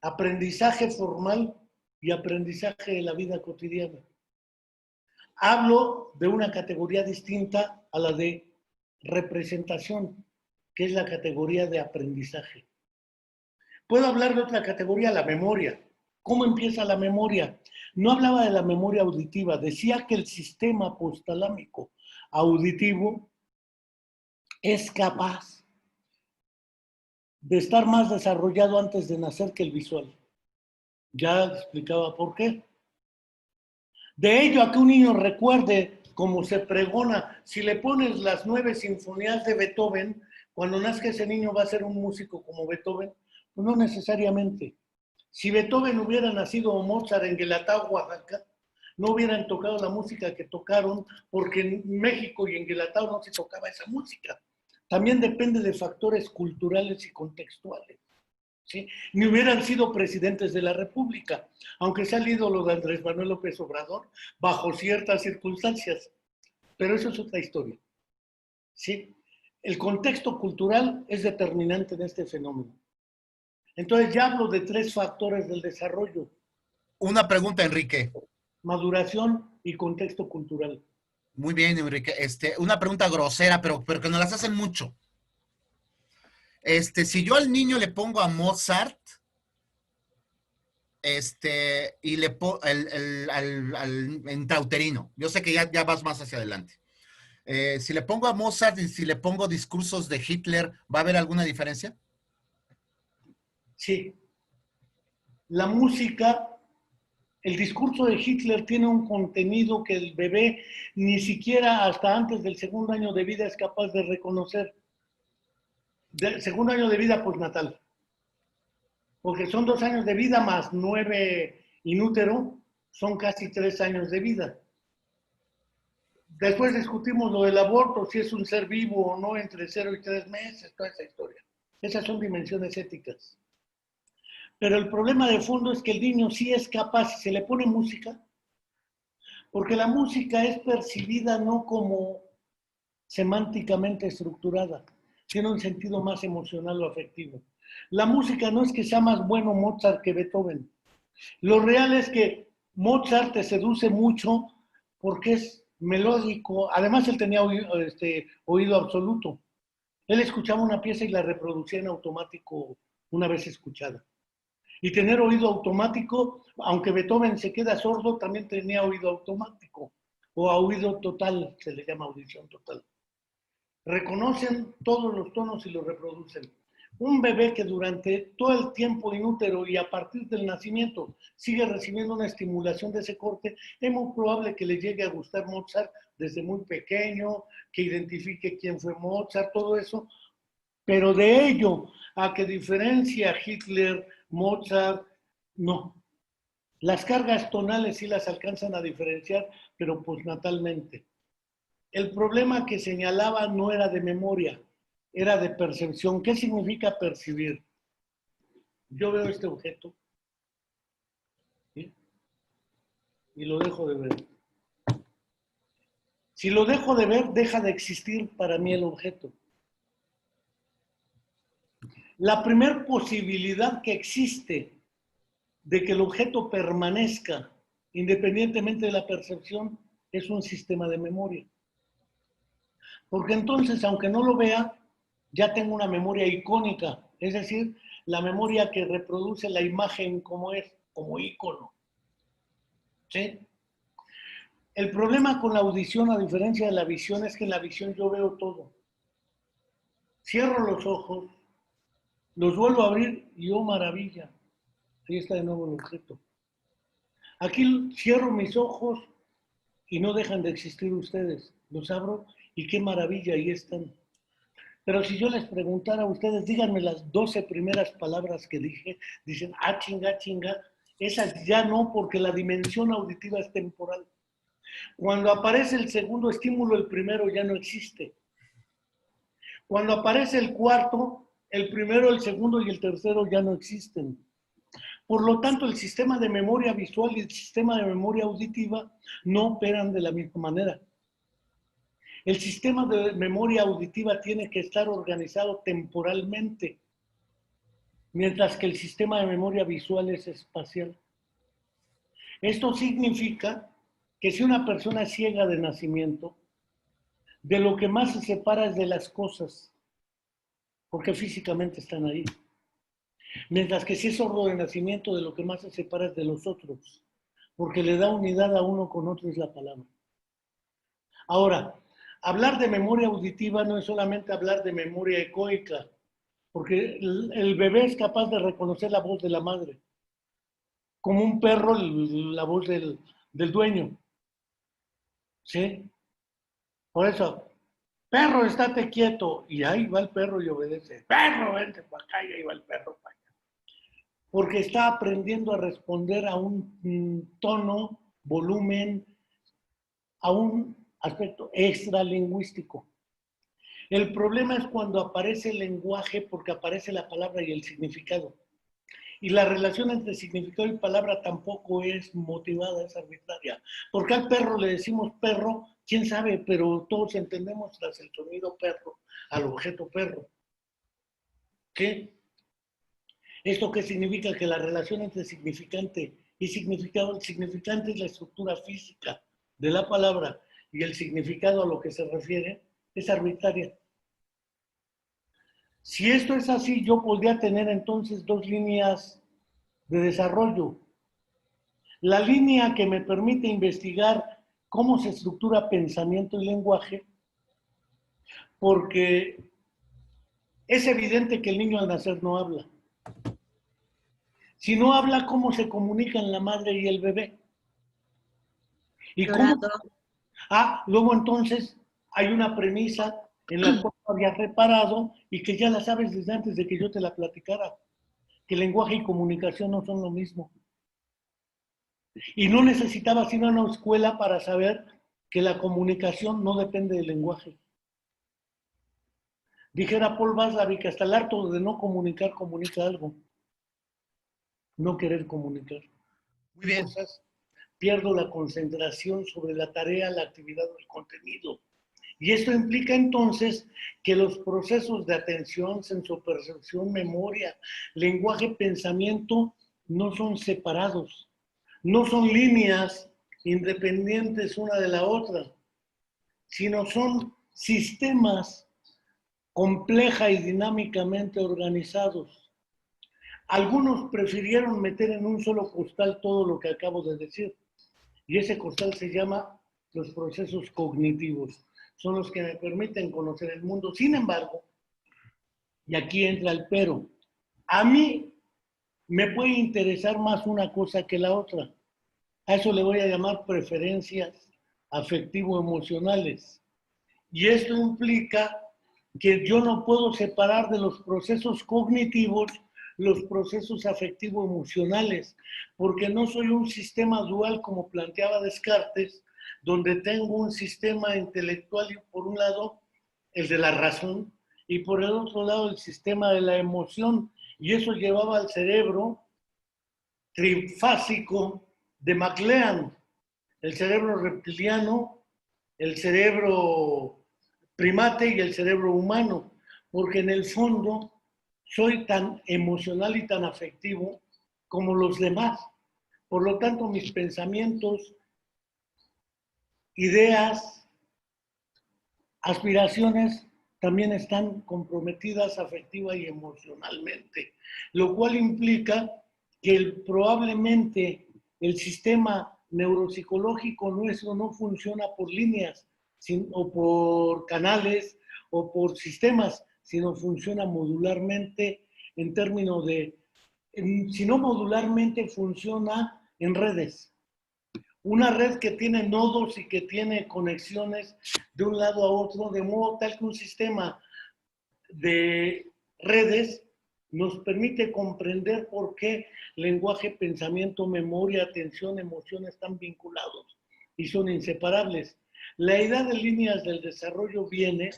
Aprendizaje formal y aprendizaje de la vida cotidiana. Hablo de una categoría distinta a la de representación, que es la categoría de aprendizaje. Puedo hablar de otra categoría, la memoria. ¿Cómo empieza la memoria? No hablaba de la memoria auditiva, decía que el sistema apostalámico auditivo es capaz de estar más desarrollado antes de nacer que el visual. Ya explicaba por qué. De ello a que un niño recuerde, como se pregona, si le pones las 9 sinfonías de Beethoven, cuando nazca ese niño va a ser un músico como Beethoven, pues no necesariamente. Si Beethoven hubiera nacido o Mozart en Guelatao, Oaxaca, no hubieran tocado la música que tocaron, porque en México y en Guelatao no se tocaba esa música. También depende de factores culturales y contextuales. ¿Sí? Ni hubieran sido presidentes de la República, aunque sea el ídolo de Andrés Manuel López Obrador, bajo ciertas circunstancias. Pero eso es otra historia. ¿Sí? El contexto cultural es determinante en este fenómeno. Entonces ya hablo de 3 factores del desarrollo. Una pregunta, Enrique. Maduración y contexto cultural. Muy bien, Enrique. Una pregunta grosera, pero que nos las hacen mucho. Si yo al niño le pongo a Mozart, y le pongo al intrauterino, yo sé que ya vas más hacia adelante. Si le pongo a Mozart y si le pongo discursos de Hitler, ¿va a haber alguna diferencia? Sí. La música, el discurso de Hitler tiene un contenido que el bebé ni siquiera hasta antes del 2.º año de vida es capaz de reconocer. Del 2.º año de vida postnatal. Porque son 2 años de vida más 9 inútero, son casi 3 años de vida. Después discutimos lo del aborto, si es un ser vivo o no entre 0 y 3 meses, toda esa historia. Esas son dimensiones éticas. Pero el problema de fondo es que el niño sí es capaz, si se le pone música, porque la música es percibida no como semánticamente estructurada, tiene un sentido más emocional o afectivo. La música no es que sea más bueno Mozart que Beethoven. Lo real es que Mozart te seduce mucho porque es melódico. Además, él tenía oído absoluto. Él escuchaba una pieza y la reproducía en automático una vez escuchada. Y tener oído automático, aunque Beethoven se queda sordo, también tenía oído automático. O a oído total, se le llama audición total. Reconocen todos los tonos y los reproducen. Un bebé que durante todo el tiempo inútero y a partir del nacimiento sigue recibiendo una estimulación de ese corte, es muy probable que le llegue a gustar Mozart desde muy pequeño, que identifique quién fue Mozart, todo eso, pero de ello a que diferencia Hitler, Mozart, no. Las cargas tonales sí las alcanzan a diferenciar, pero postnatalmente. El problema que señalaba no era de memoria, era de percepción. ¿Qué significa percibir? Yo veo este objeto, ¿sí? Y lo dejo de ver. Si lo dejo de ver, deja de existir para mí el objeto. La primera posibilidad que existe de que el objeto permanezca independientemente de la percepción es un sistema de memoria. Porque entonces, aunque no lo vea, ya tengo una memoria icónica, es decir, la memoria que reproduce la imagen como es, como ícono. ¿Sí? El problema con la audición, a diferencia de la visión, es que en la visión yo veo todo. Cierro los ojos, los vuelvo a abrir y oh maravilla, ahí está de nuevo el objeto. Aquí cierro mis ojos y no dejan de existir ustedes. Los abro y qué maravilla, ahí están. Pero si yo les preguntara a ustedes, díganme las 12 primeras palabras que dije, dicen, ah, chinga, chinga, esas ya no, porque la dimensión auditiva es temporal. Cuando aparece el segundo estímulo, el primero ya no existe. Cuando aparece el cuarto, el primero, el segundo y el tercero ya no existen. Por lo tanto, el sistema de memoria visual y el sistema de memoria auditiva no operan de la misma manera. El sistema de memoria auditiva tiene que estar organizado temporalmente, mientras que el sistema de memoria visual es espacial. Esto significa que si una persona es ciega de nacimiento, de lo que más se separa es de las cosas, porque físicamente están ahí. Mientras que si es sordo de nacimiento, de lo que más se separa es de los otros, porque le da unidad a uno con otro es la palabra. Ahora, hablar de memoria auditiva no es solamente hablar de memoria ecoica, porque el bebé es capaz de reconocer la voz de la madre, como un perro la voz del dueño, ¿sí? Por eso, perro, estate quieto, y ahí va el perro y obedece. Perro, vente para acá, y ahí va el perro para allá. Porque está aprendiendo a responder a un tono, volumen, a un aspecto extralingüístico. El problema es cuando aparece el lenguaje porque aparece la palabra y el significado. Y la relación entre significado y palabra tampoco es motivada, es arbitraria. Porque al perro le decimos perro, quién sabe, pero todos entendemos tras el sonido perro al objeto perro. ¿Qué? ¿Esto qué significa? Que la relación entre significante y significado, el significante es la estructura física de la palabra y el significado a lo que se refiere es arbitraria. Si esto es así, yo podría tener entonces dos líneas de desarrollo. La línea que me permite investigar cómo se estructura pensamiento y lenguaje, porque es evidente que el niño al nacer no habla. Si no habla, ¿cómo se comunican la madre y el bebé? ¿Y cómo? Luego entonces hay una premisa en la cual había reparado y que ya la sabes desde antes de que yo te la platicara, que lenguaje y comunicación no son lo mismo. Y no necesitabas ir a una escuela para saber que la comunicación no depende del lenguaje. Dijera Paul Vaslavic que hasta el harto de no comunicar, comunica algo. No querer comunicar. Muy bien. Cosas, pierdo la concentración sobre la tarea, la actividad o el contenido. Y esto implica entonces que los procesos de atención, sensopercepción, memoria, lenguaje, pensamiento, no son separados. No son líneas independientes una de la otra, sino son sistemas compleja y dinámicamente organizados. Algunos prefirieron meter en un solo costal todo lo que acabo de decir, y ese costal se llama los procesos cognitivos. Son los que me permiten conocer el mundo. Sin embargo, y aquí entra el pero, a mí me puede interesar más una cosa que la otra. A eso le voy a llamar preferencias afectivo-emocionales. Y esto implica que yo no puedo separar de los procesos cognitivos los procesos afectivo-emocionales, porque no soy un sistema dual como planteaba Descartes, donde tengo un sistema intelectual y por un lado el de la razón y por el otro lado el sistema de la emoción, y eso llevaba al cerebro trifásico de MacLean, el cerebro reptiliano, el cerebro primate y el cerebro humano, porque en el fondo soy tan emocional y tan afectivo como los demás. Por lo tanto, mis pensamientos, ideas, aspiraciones también están comprometidas afectiva y emocionalmente, lo cual implica que probablemente el sistema neuropsicológico nuestro no funciona por líneas o por canales o por sistemas, sino funciona modularmente en términos de, si no modularmente, funciona en redes. Una red que tiene nodos y que tiene conexiones de un lado a otro, de modo tal que un sistema de redes nos permite comprender por qué lenguaje, pensamiento, memoria, atención, emoción están vinculados y son inseparables. La idea de líneas del desarrollo viene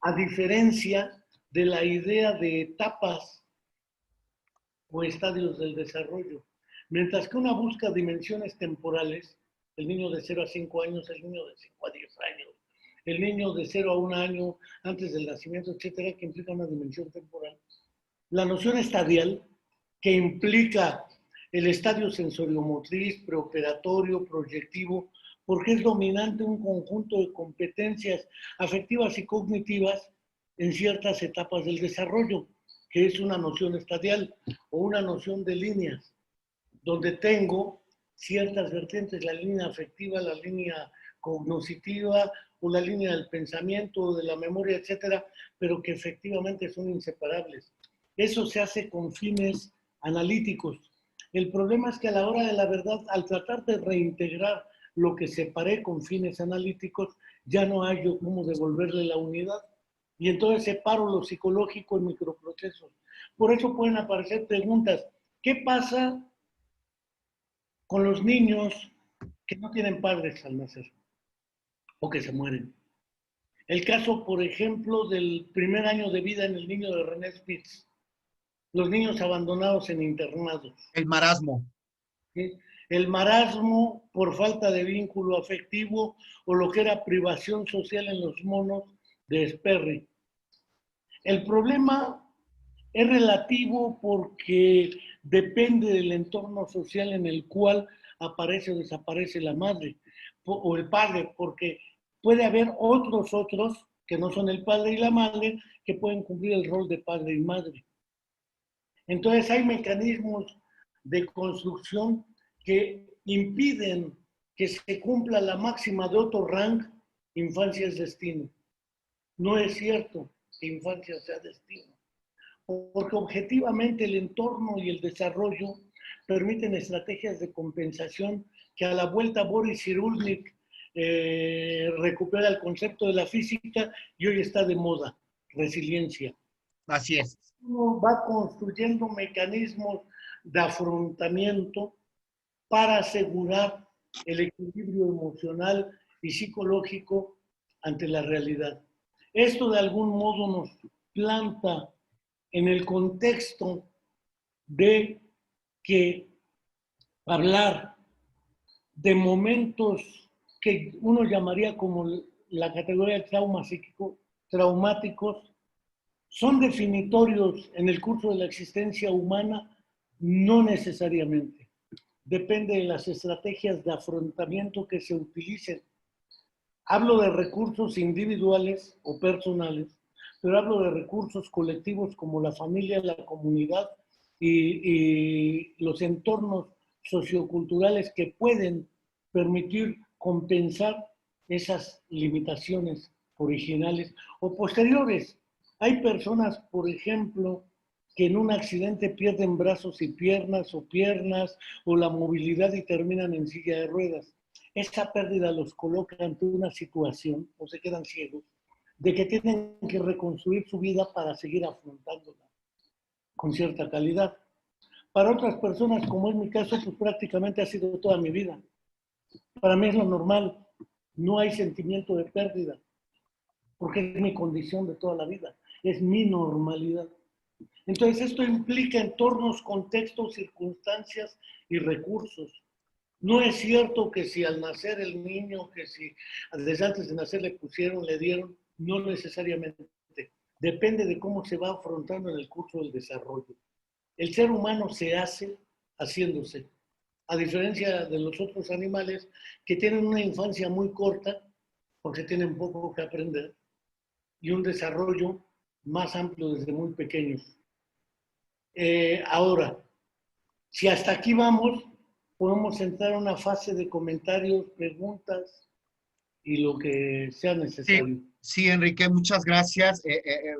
a diferencia de la idea de etapas o estadios del desarrollo. Mientras que una busca dimensiones temporales, el niño de 0 a 5 años, el niño de 5 a 10 años, el niño de 0 a 1 año antes del nacimiento, etcétera, que implica una dimensión temporal. La noción estadial, que implica el estadio sensoriomotriz, preoperatorio, proyectivo, porque es dominante un conjunto de competencias afectivas y cognitivas en ciertas etapas del desarrollo. que es una noción estadial o una noción de líneas, donde tengo ciertas vertientes, la línea afectiva, la línea cognitiva o la línea del pensamiento o de la memoria, etcétera, pero que efectivamente son inseparables. Eso se hace con fines analíticos. El problema es que a la hora de la verdad, al tratar de reintegrar lo que separé con fines analíticos, ya no hay yo cómo devolverle la unidad. Y entonces separo lo psicológico en microprocesos. Por eso pueden aparecer preguntas. ¿Qué pasa con los niños que no tienen padres al nacer o que se mueren? El caso, por ejemplo, del primer año de vida en el niño de René Spitz. Los niños abandonados en internados. El marasmo. ¿Sí? El marasmo por falta de vínculo afectivo o lo que era privación social en los monos de Sperry. El problema es relativo porque depende del entorno social en el cual aparece o desaparece la madre o el padre, porque puede haber otros que no son el padre y la madre que pueden cumplir el rol de padre y madre. Entonces hay mecanismos de construcción que impiden que se cumpla la máxima de Otto Rank, infancia es destino. No es cierto que infancia sea destino, porque objetivamente el entorno y el desarrollo permiten estrategias de compensación que a la vuelta Boris Cyrulnik recupera el concepto de la física y hoy está de moda, resiliencia. Así es. Uno va construyendo mecanismos de afrontamiento para asegurar el equilibrio emocional y psicológico ante la realidad. Esto de algún modo nos planta en el contexto de que hablar de momentos que uno llamaría como la categoría de trauma psíquico, traumáticos, ¿son definitorios en el curso de la existencia humana? No necesariamente. Depende de las estrategias de afrontamiento que se utilicen. Hablo de recursos individuales o personales, pero hablo de recursos colectivos como la familia, la comunidad y los entornos socioculturales que pueden permitir compensar esas limitaciones originales o posteriores. Hay personas, por ejemplo, que en un accidente pierden brazos y piernas o la movilidad y terminan en silla de ruedas. Esa pérdida los coloca ante una situación, o se quedan ciegos, de que tienen que reconstruir su vida para seguir afrontándola con cierta calidad. Para otras personas, como es mi caso, pues prácticamente ha sido toda mi vida. Para mí es lo normal, no hay sentimiento de pérdida, porque es mi condición de toda la vida, es mi normalidad. Entonces esto implica entornos, contextos, circunstancias y recursos. No es cierto que si al nacer el niño, que si desde antes de nacer le pusieron, le dieron, no necesariamente. Depende de cómo se va afrontando en el curso del desarrollo. El ser humano se hace haciéndose, a diferencia de los otros animales que tienen una infancia muy corta, porque tienen poco que aprender, y un desarrollo más amplio desde muy pequeños. Ahora, si hasta aquí vamos, podemos entrar a una fase de comentarios, preguntas y lo que sea necesario. Sí, Enrique, muchas gracias.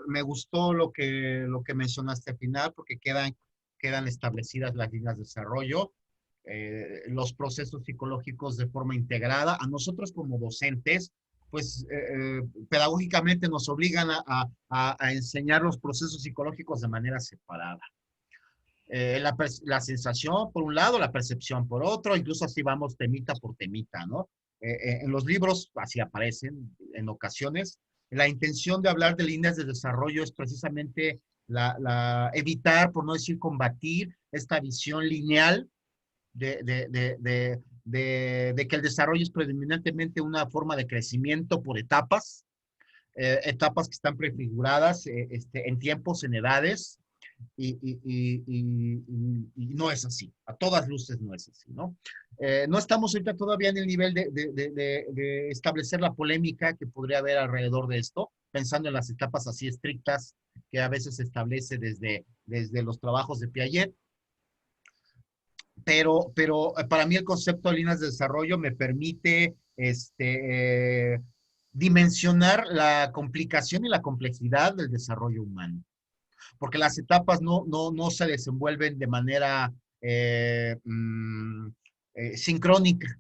Me gustó lo que mencionaste al final porque quedan establecidas las líneas de desarrollo, los procesos psicológicos de forma integrada. A nosotros como docentes, pues pedagógicamente nos obligan a enseñar los procesos psicológicos de manera separada. La sensación por un lado, la percepción por otro, incluso así vamos temita por temita, ¿no? En los libros así aparecen en ocasiones. La intención de hablar de líneas de desarrollo es precisamente evitar, por no decir combatir, esta visión lineal de que el desarrollo es predominantemente una forma de crecimiento por etapas, etapas que están prefiguradas en tiempos, en edades, y no es así, a todas luces no es así, ¿no? No estamos ahorita todavía en el nivel de establecer la polémica que podría haber alrededor de esto, pensando en las etapas así estrictas que a veces se establece desde los trabajos de Piaget. Pero para mí el concepto de líneas de desarrollo me permite dimensionar la complicación y la complejidad del desarrollo humano, porque las etapas no se desenvuelven de manera sincrónica,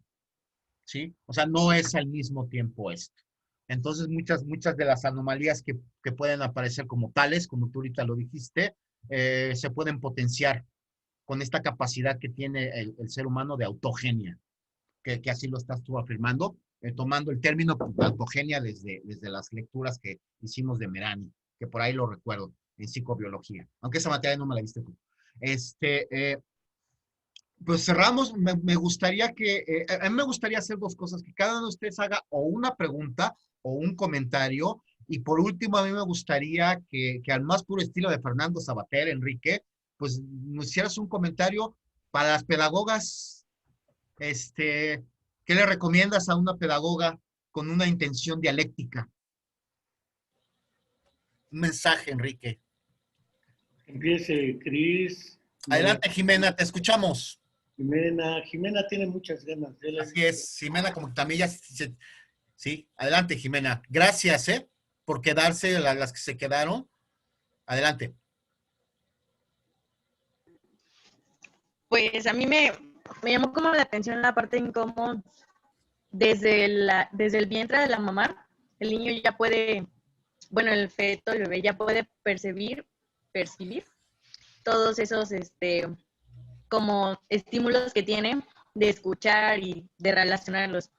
¿sí? O sea, no es al mismo tiempo esto. Entonces, muchas de las anomalías que pueden aparecer como tales, como tú ahorita lo dijiste, se pueden potenciar con esta capacidad que tiene el ser humano de autogenia, que así lo estás tú afirmando, tomando el término de autogenia desde las lecturas que hicimos de Merani, que por ahí lo recuerdo, en psicobiología, aunque esa materia no me la viste tú. Pues cerramos, me gustaría a mí me gustaría hacer dos cosas, que cada uno de ustedes haga o una pregunta o un comentario, y por último a mí me gustaría que al más puro estilo de Fernando Sabater, Enrique, pues nos hicieras un comentario para las pedagogas, ¿qué le recomiendas a una pedagoga con una intención dialéctica? Un mensaje, Enrique. Empiece Cris. Adelante, Jimena, te escuchamos. Jimena tiene muchas ganas. Así es, Jimena, como que también ya sí, adelante, Jimena. Gracias, por quedarse, las que se quedaron. Adelante. Pues a mí me llamó como la atención la parte en cómo desde el vientre de la mamá, el niño ya puede, bueno, el feto, el bebé ya puede percibir todos esos como estímulos que tiene de escuchar y de relacionarlos.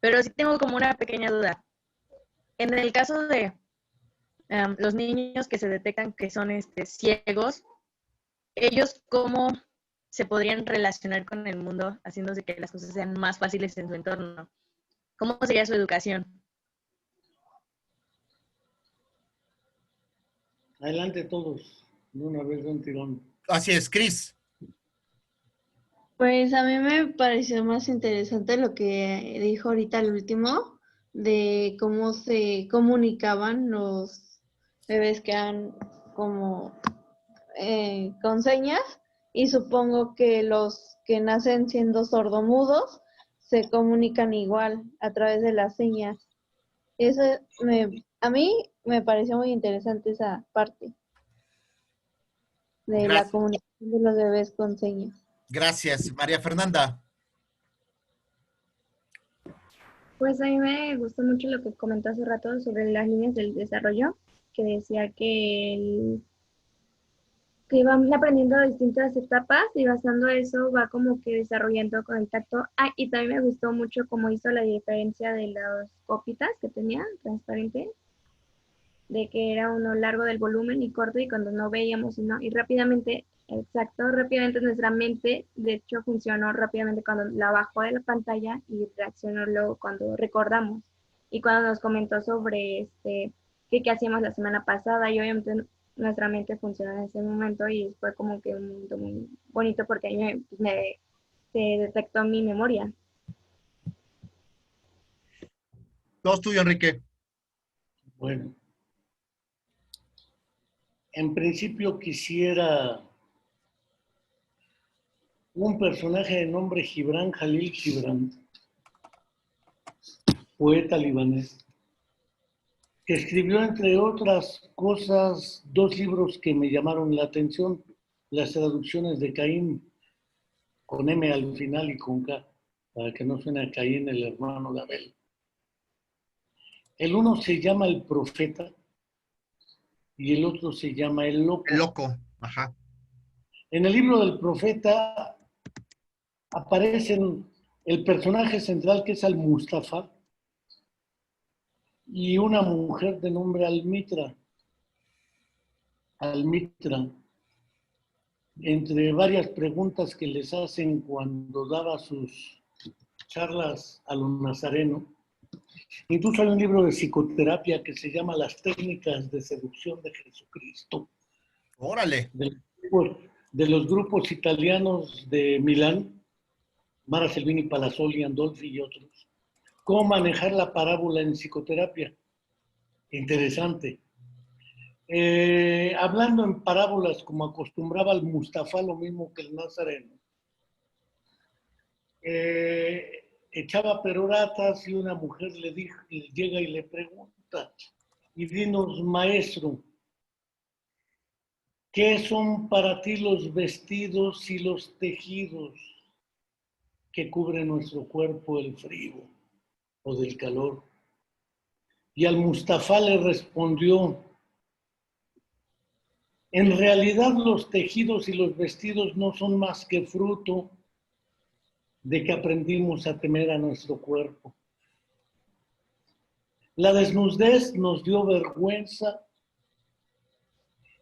Pero sí tengo como una pequeña duda. En el caso de los niños que se detectan que son ciegos, ellos cómo se podrían relacionar con el mundo haciéndose que las cosas sean más fáciles en su entorno. ¿Cómo sería su educación? Adelante todos, de una vez de un tirón. Así es, Cris. Pues a mí me pareció más interesante lo que dijo ahorita el último, de cómo se comunicaban los bebés que han como con señas, y supongo que los que nacen siendo sordomudos se comunican igual a través de las señas. Eso a mí me pareció muy interesante esa parte de la Gracias. comunicación de los bebés con señas. Gracias, María Fernanda. Pues a mí me gustó mucho lo que comentó hace rato sobre las líneas del desarrollo, que decía que van aprendiendo distintas etapas y basando eso va como que desarrollando con el tacto. Ah, y también me gustó mucho cómo hizo la diferencia de las copitas que tenía, transparente, de que era uno largo del volumen y corto, y cuando no veíamos y rápidamente, exacto, rápidamente nuestra mente, de hecho funcionó rápidamente cuando la bajó de la pantalla y reaccionó luego cuando recordamos. Y cuando nos comentó sobre qué hacíamos la semana pasada, y obviamente nuestra mente funcionó en ese momento, y fue como que un momento muy bonito porque ahí se detectó mi memoria. Todo tuyo, Enrique. Bueno, en principio quisiera un personaje de nombre Gibran Jalil Gibran, poeta libanés, que escribió, entre otras cosas, dos libros que me llamaron la atención: las traducciones de Caín, con M al final y con K, para que no suene a Caín, el hermano de Abel. El uno se llama El Profeta y el otro se llama El Loco. El loco, ajá. En el libro del Profeta aparecen el personaje central, que es Al-Mustafa, y una mujer de nombre Almitra. Almitra, entre varias preguntas que les hacen cuando daba sus charlas a los nazarenos. Incluso hay un libro de psicoterapia que se llama Las técnicas de seducción de Jesucristo. Órale. De los grupos italianos de Milán, Mara Selvini, Palazzoli, Andolfi y otros. Cómo manejar la parábola en psicoterapia. Interesante. Hablando en parábolas como acostumbraba el Mustafa, lo mismo que el Nazareno, echaba peroratas y una mujer le llega y le pregunta, y dinos, maestro, ¿qué son para ti los vestidos y los tejidos que cubren nuestro cuerpo del frío o del calor? Y al Mustafa le respondió, en realidad los tejidos y los vestidos no son más que fruto de que aprendimos a temer a nuestro cuerpo. La desnudez nos dio vergüenza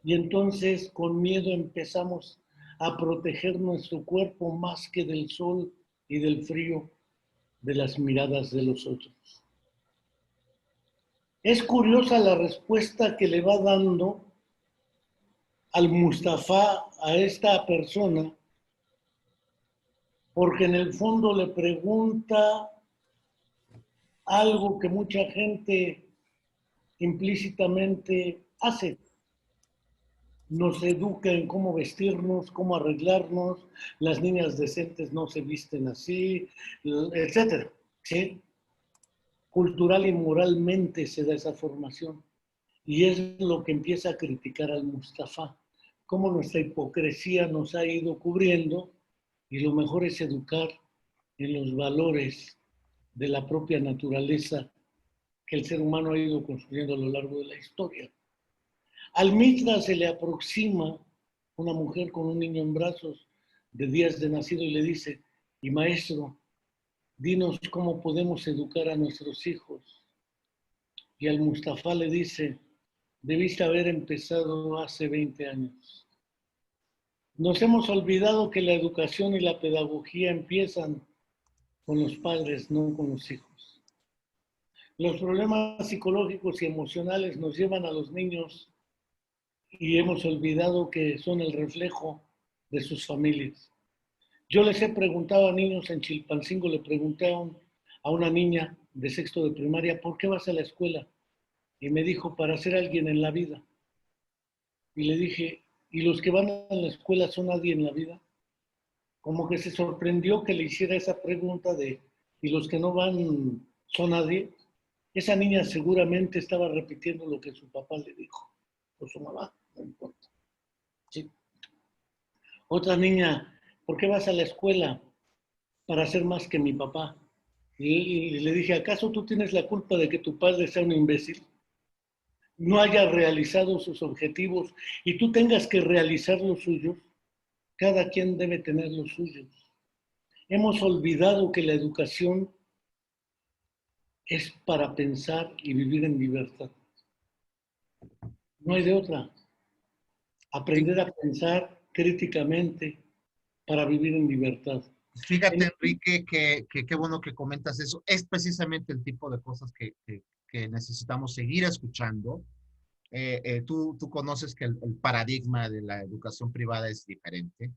y entonces con miedo empezamos a proteger nuestro cuerpo más que del sol y del frío de las miradas de los otros. Es curiosa la respuesta que le va dando al Mustafa a esta persona, porque en el fondo le pregunta algo que mucha gente implícitamente hace. Nos educa en cómo vestirnos, cómo arreglarnos, las niñas decentes no se visten así, etcétera, ¿sí? Cultural y moralmente se da esa formación. Y es lo que empieza a criticar al Mustafa, cómo nuestra hipocresía nos ha ido cubriendo y lo mejor es educar en los valores de la propia naturaleza que el ser humano ha ido construyendo a lo largo de la historia. Al Mitra se le aproxima una mujer con un niño en brazos de días de nacido y le dice, y maestro, dinos cómo podemos educar a nuestros hijos. Y al Mustafa le dice, debiste haber empezado hace 20 años. Nos hemos olvidado que la educación y la pedagogía empiezan con los padres, no con los hijos. Los problemas psicológicos y emocionales nos llevan a los niños y hemos olvidado que son el reflejo de sus familias. Yo les he preguntado a niños en Chilpancingo, le pregunté a una niña de sexto de primaria, ¿por qué vas a la escuela? Y me dijo, para ser alguien en la vida. Y le dije, ¿y los que van a la escuela son nadie en la vida? Como que se sorprendió que le hiciera esa pregunta de, ¿y los que no van son nadie? Esa niña seguramente estaba repitiendo lo que su papá le dijo, o su mamá, no importa. ¿Sí? Otra niña, ¿por qué vas a la escuela? Para ser más que mi papá. Y le dije, ¿acaso tú tienes la culpa de que tu padre sea un imbécil? No haya realizado sus objetivos y tú tengas que realizar los suyos. Cada quien debe tener los suyos. Hemos olvidado que la educación es para pensar y vivir en libertad. No hay de otra. Aprender a pensar críticamente para vivir en libertad. Fíjate, Enrique, que qué bueno que comentas eso. Es precisamente el tipo de cosas que necesitamos seguir escuchando. Tú conoces que el paradigma de la educación privada es diferente.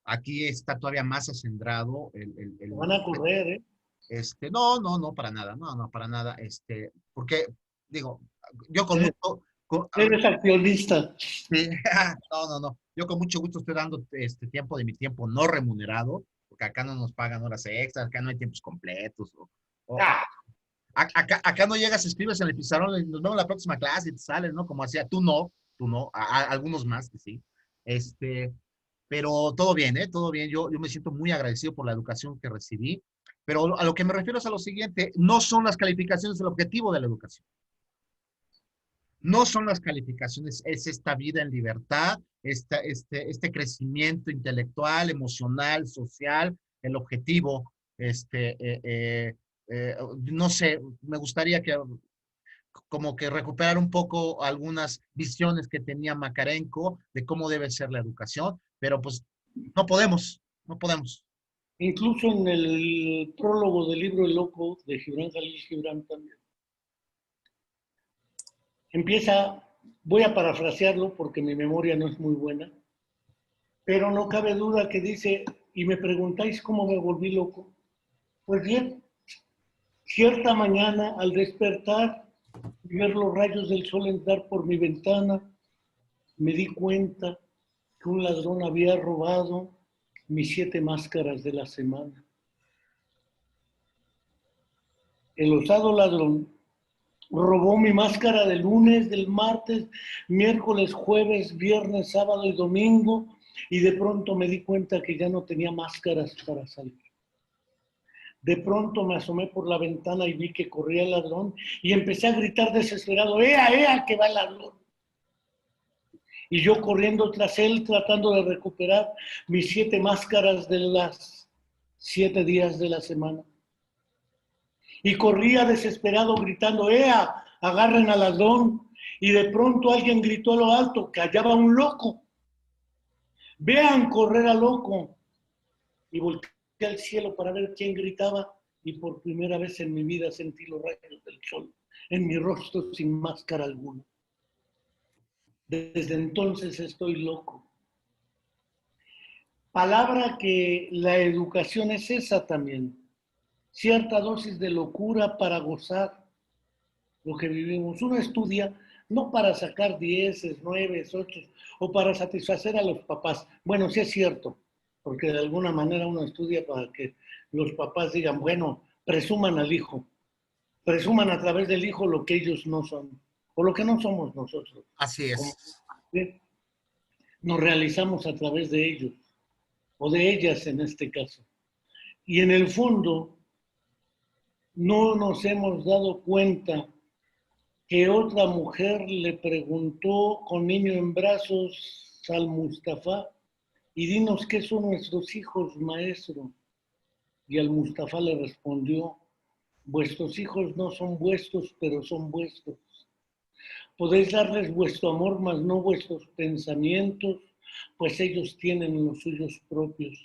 Aquí está todavía más acendrado Van a correr, ¿eh? No, para nada, no, para nada, porque, digo, yo con mucho, Eres accionista. sí, no, yo con mucho gusto estoy dando tiempo de mi tiempo no remunerado, porque acá no nos pagan horas extras, acá no hay tiempos completos, acá no llegas, escribes en el pizarrón, y nos vemos la próxima clase y te sales, ¿no? Como hacía, tú no, algunos más que sí, pero todo bien, ¿eh? Todo bien, yo me siento muy agradecido por la educación que recibí, pero a lo que me refiero es a lo siguiente, no son las calificaciones el objetivo de la educación. No son las calificaciones, es esta vida en libertad, este crecimiento intelectual, emocional, social, el objetivo, no sé, me gustaría que como que recuperar un poco algunas visiones que tenía Makarenko de cómo debe ser la educación, pero pues no podemos. Incluso en el prólogo del libro El Loco de Gibran Jalil Gibran también. Empieza, voy a parafrasearlo porque mi memoria no es muy buena, pero no cabe duda que dice, y me preguntáis cómo me volví loco. Pues bien, Cierta mañana, al despertar y ver los rayos del sol entrar por mi ventana, me di cuenta que un ladrón había robado mis 7 máscaras de la semana. El osado ladrón robó mi máscara del lunes, del martes, miércoles, jueves, viernes, sábado y domingo, y de pronto me di cuenta que ya no tenía máscaras para salir. De pronto me asomé por la ventana y vi que corría el ladrón y empecé a gritar desesperado, ¡ea, ea, que va el ladrón! Y yo corriendo tras él, tratando de recuperar mis 7 máscaras de las 7 días de la semana. Y corría desesperado gritando, ¡ea, agarren al ladrón! Y de pronto alguien gritó a lo alto que hallaba un loco. Vean correr al loco. Y volteé al cielo para ver quién gritaba y por primera vez en mi vida sentí los rayos del sol en mi rostro sin máscara alguna. Desde entonces estoy loco. Palabra que la educación es esa también. Cierta dosis de locura para gozar lo que vivimos. Uno estudia no para sacar 10, 9, 8 o para satisfacer a los papás. Bueno, sí es cierto, porque de alguna manera uno estudia para que los papás digan, bueno, presuman al hijo, presuman a través del hijo lo que ellos no son, o lo que no somos nosotros. Así es. Como nos realizamos a través de ellos, o de ellas en este caso. Y en el fondo, no nos hemos dado cuenta que otra mujer le preguntó con niño en brazos al Mustafa, y dinos qué son nuestros hijos, maestro. Y al Mustafa le respondió, vuestros hijos no son vuestros, pero son vuestros. Podéis darles vuestro amor, mas no vuestros pensamientos, pues ellos tienen los suyos propios.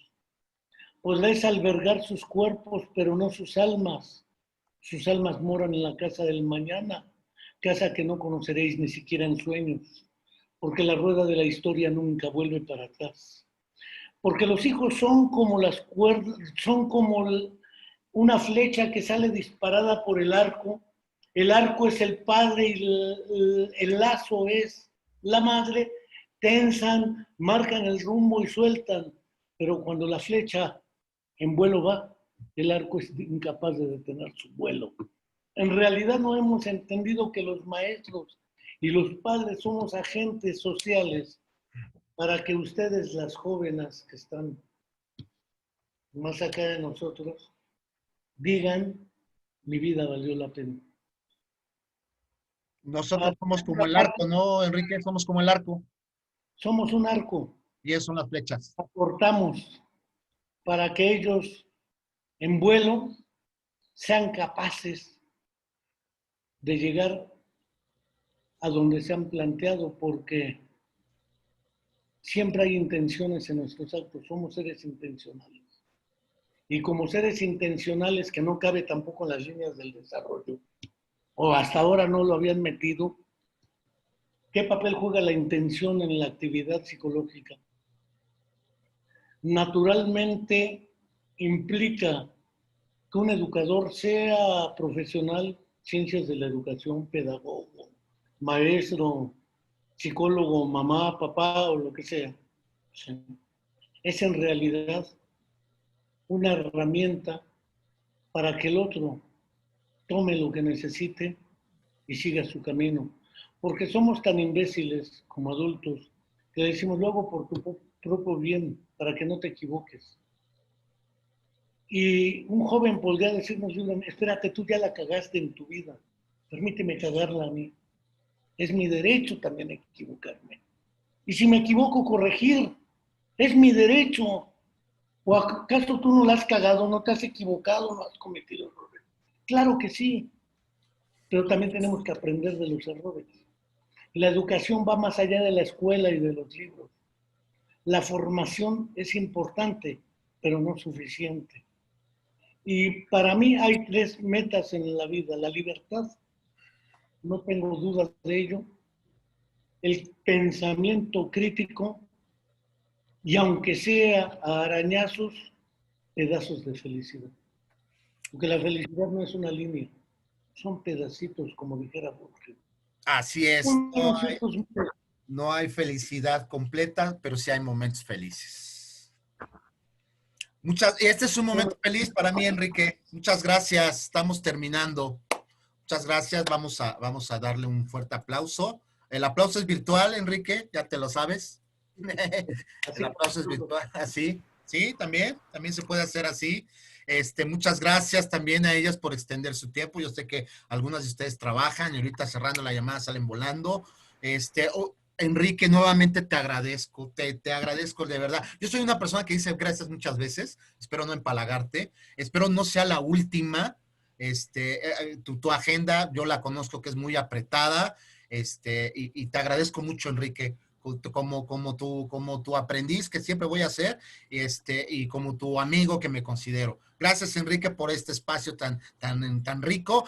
Podréis albergar sus cuerpos, pero no sus almas. Sus almas moran en la casa del mañana, casa que no conoceréis ni siquiera en sueños, porque la rueda de la historia nunca vuelve para atrás. Porque los hijos son como las cuerdas, son como una flecha que sale disparada por el arco. El arco es el padre y el lazo es la madre. Tensan, marcan el rumbo y sueltan. Pero cuando la flecha en vuelo va, el arco es incapaz de detener su vuelo. En realidad no hemos entendido que los maestros y los padres somos agentes sociales para que ustedes, las jóvenes que están más acá de nosotros, digan, mi vida valió la pena. Nosotros somos como el arco, ¿no, Enrique? Somos como el arco. Somos un arco. Y eso son las flechas. Aportamos para que ellos en vuelo sean capaces de llegar a donde se han planteado, porque siempre hay intenciones en nuestros actos, somos seres intencionales. Y como seres intencionales que no cabe tampoco en las líneas del desarrollo, o hasta ahora no lo habían metido, ¿qué papel juega la intención en la actividad psicológica? Naturalmente implica que un educador sea profesional, ciencias de la educación, pedagogo, maestro, psicólogo, mamá, papá o lo que sea. ¿Sí? Es en realidad una herramienta para que el otro tome lo que necesite y siga su camino. Porque somos tan imbéciles como adultos que decimos, lo hago por tu propio bien, para que no te equivoques. Y un joven podría decirnos, espérate, tú ya la cagaste en tu vida, permíteme cagarla a mí. Es mi derecho también equivocarme. Y si me equivoco, corregir. Es mi derecho. ¿O acaso tú no la has cagado, no te has equivocado, no has cometido errores? Claro que sí, pero también tenemos que aprender de los errores. La educación va más allá de la escuela y de los libros. La formación es importante, pero no suficiente. Y para mí hay 3 metas en la vida. La libertad, no tengo dudas de ello. El pensamiento crítico y aunque sea a arañazos, pedazos de felicidad. Porque la felicidad no es una línea, son pedacitos, como dijera Borges. Así es. Unos ciertos No hay felicidad completa, pero sí hay momentos felices. Este es un momento feliz para mí, Enrique. Muchas gracias. Estamos terminando. Muchas gracias. Vamos a darle un fuerte aplauso. El aplauso es virtual, Enrique, ya te lo sabes. El aplauso es virtual, así. Sí, también se puede hacer así. Muchas gracias también a ellas por extender su tiempo. Yo sé que algunas de ustedes trabajan y ahorita cerrando la llamada salen volando. Enrique, nuevamente te agradezco, te agradezco de verdad. Yo soy una persona que dice gracias muchas veces, espero no empalagarte, espero no sea la última. Tu agenda, yo la conozco que es muy apretada, y te agradezco mucho, Enrique, como tu aprendiz que siempre voy a ser, y como tu amigo que me considero. Gracias, Enrique, por este espacio tan rico.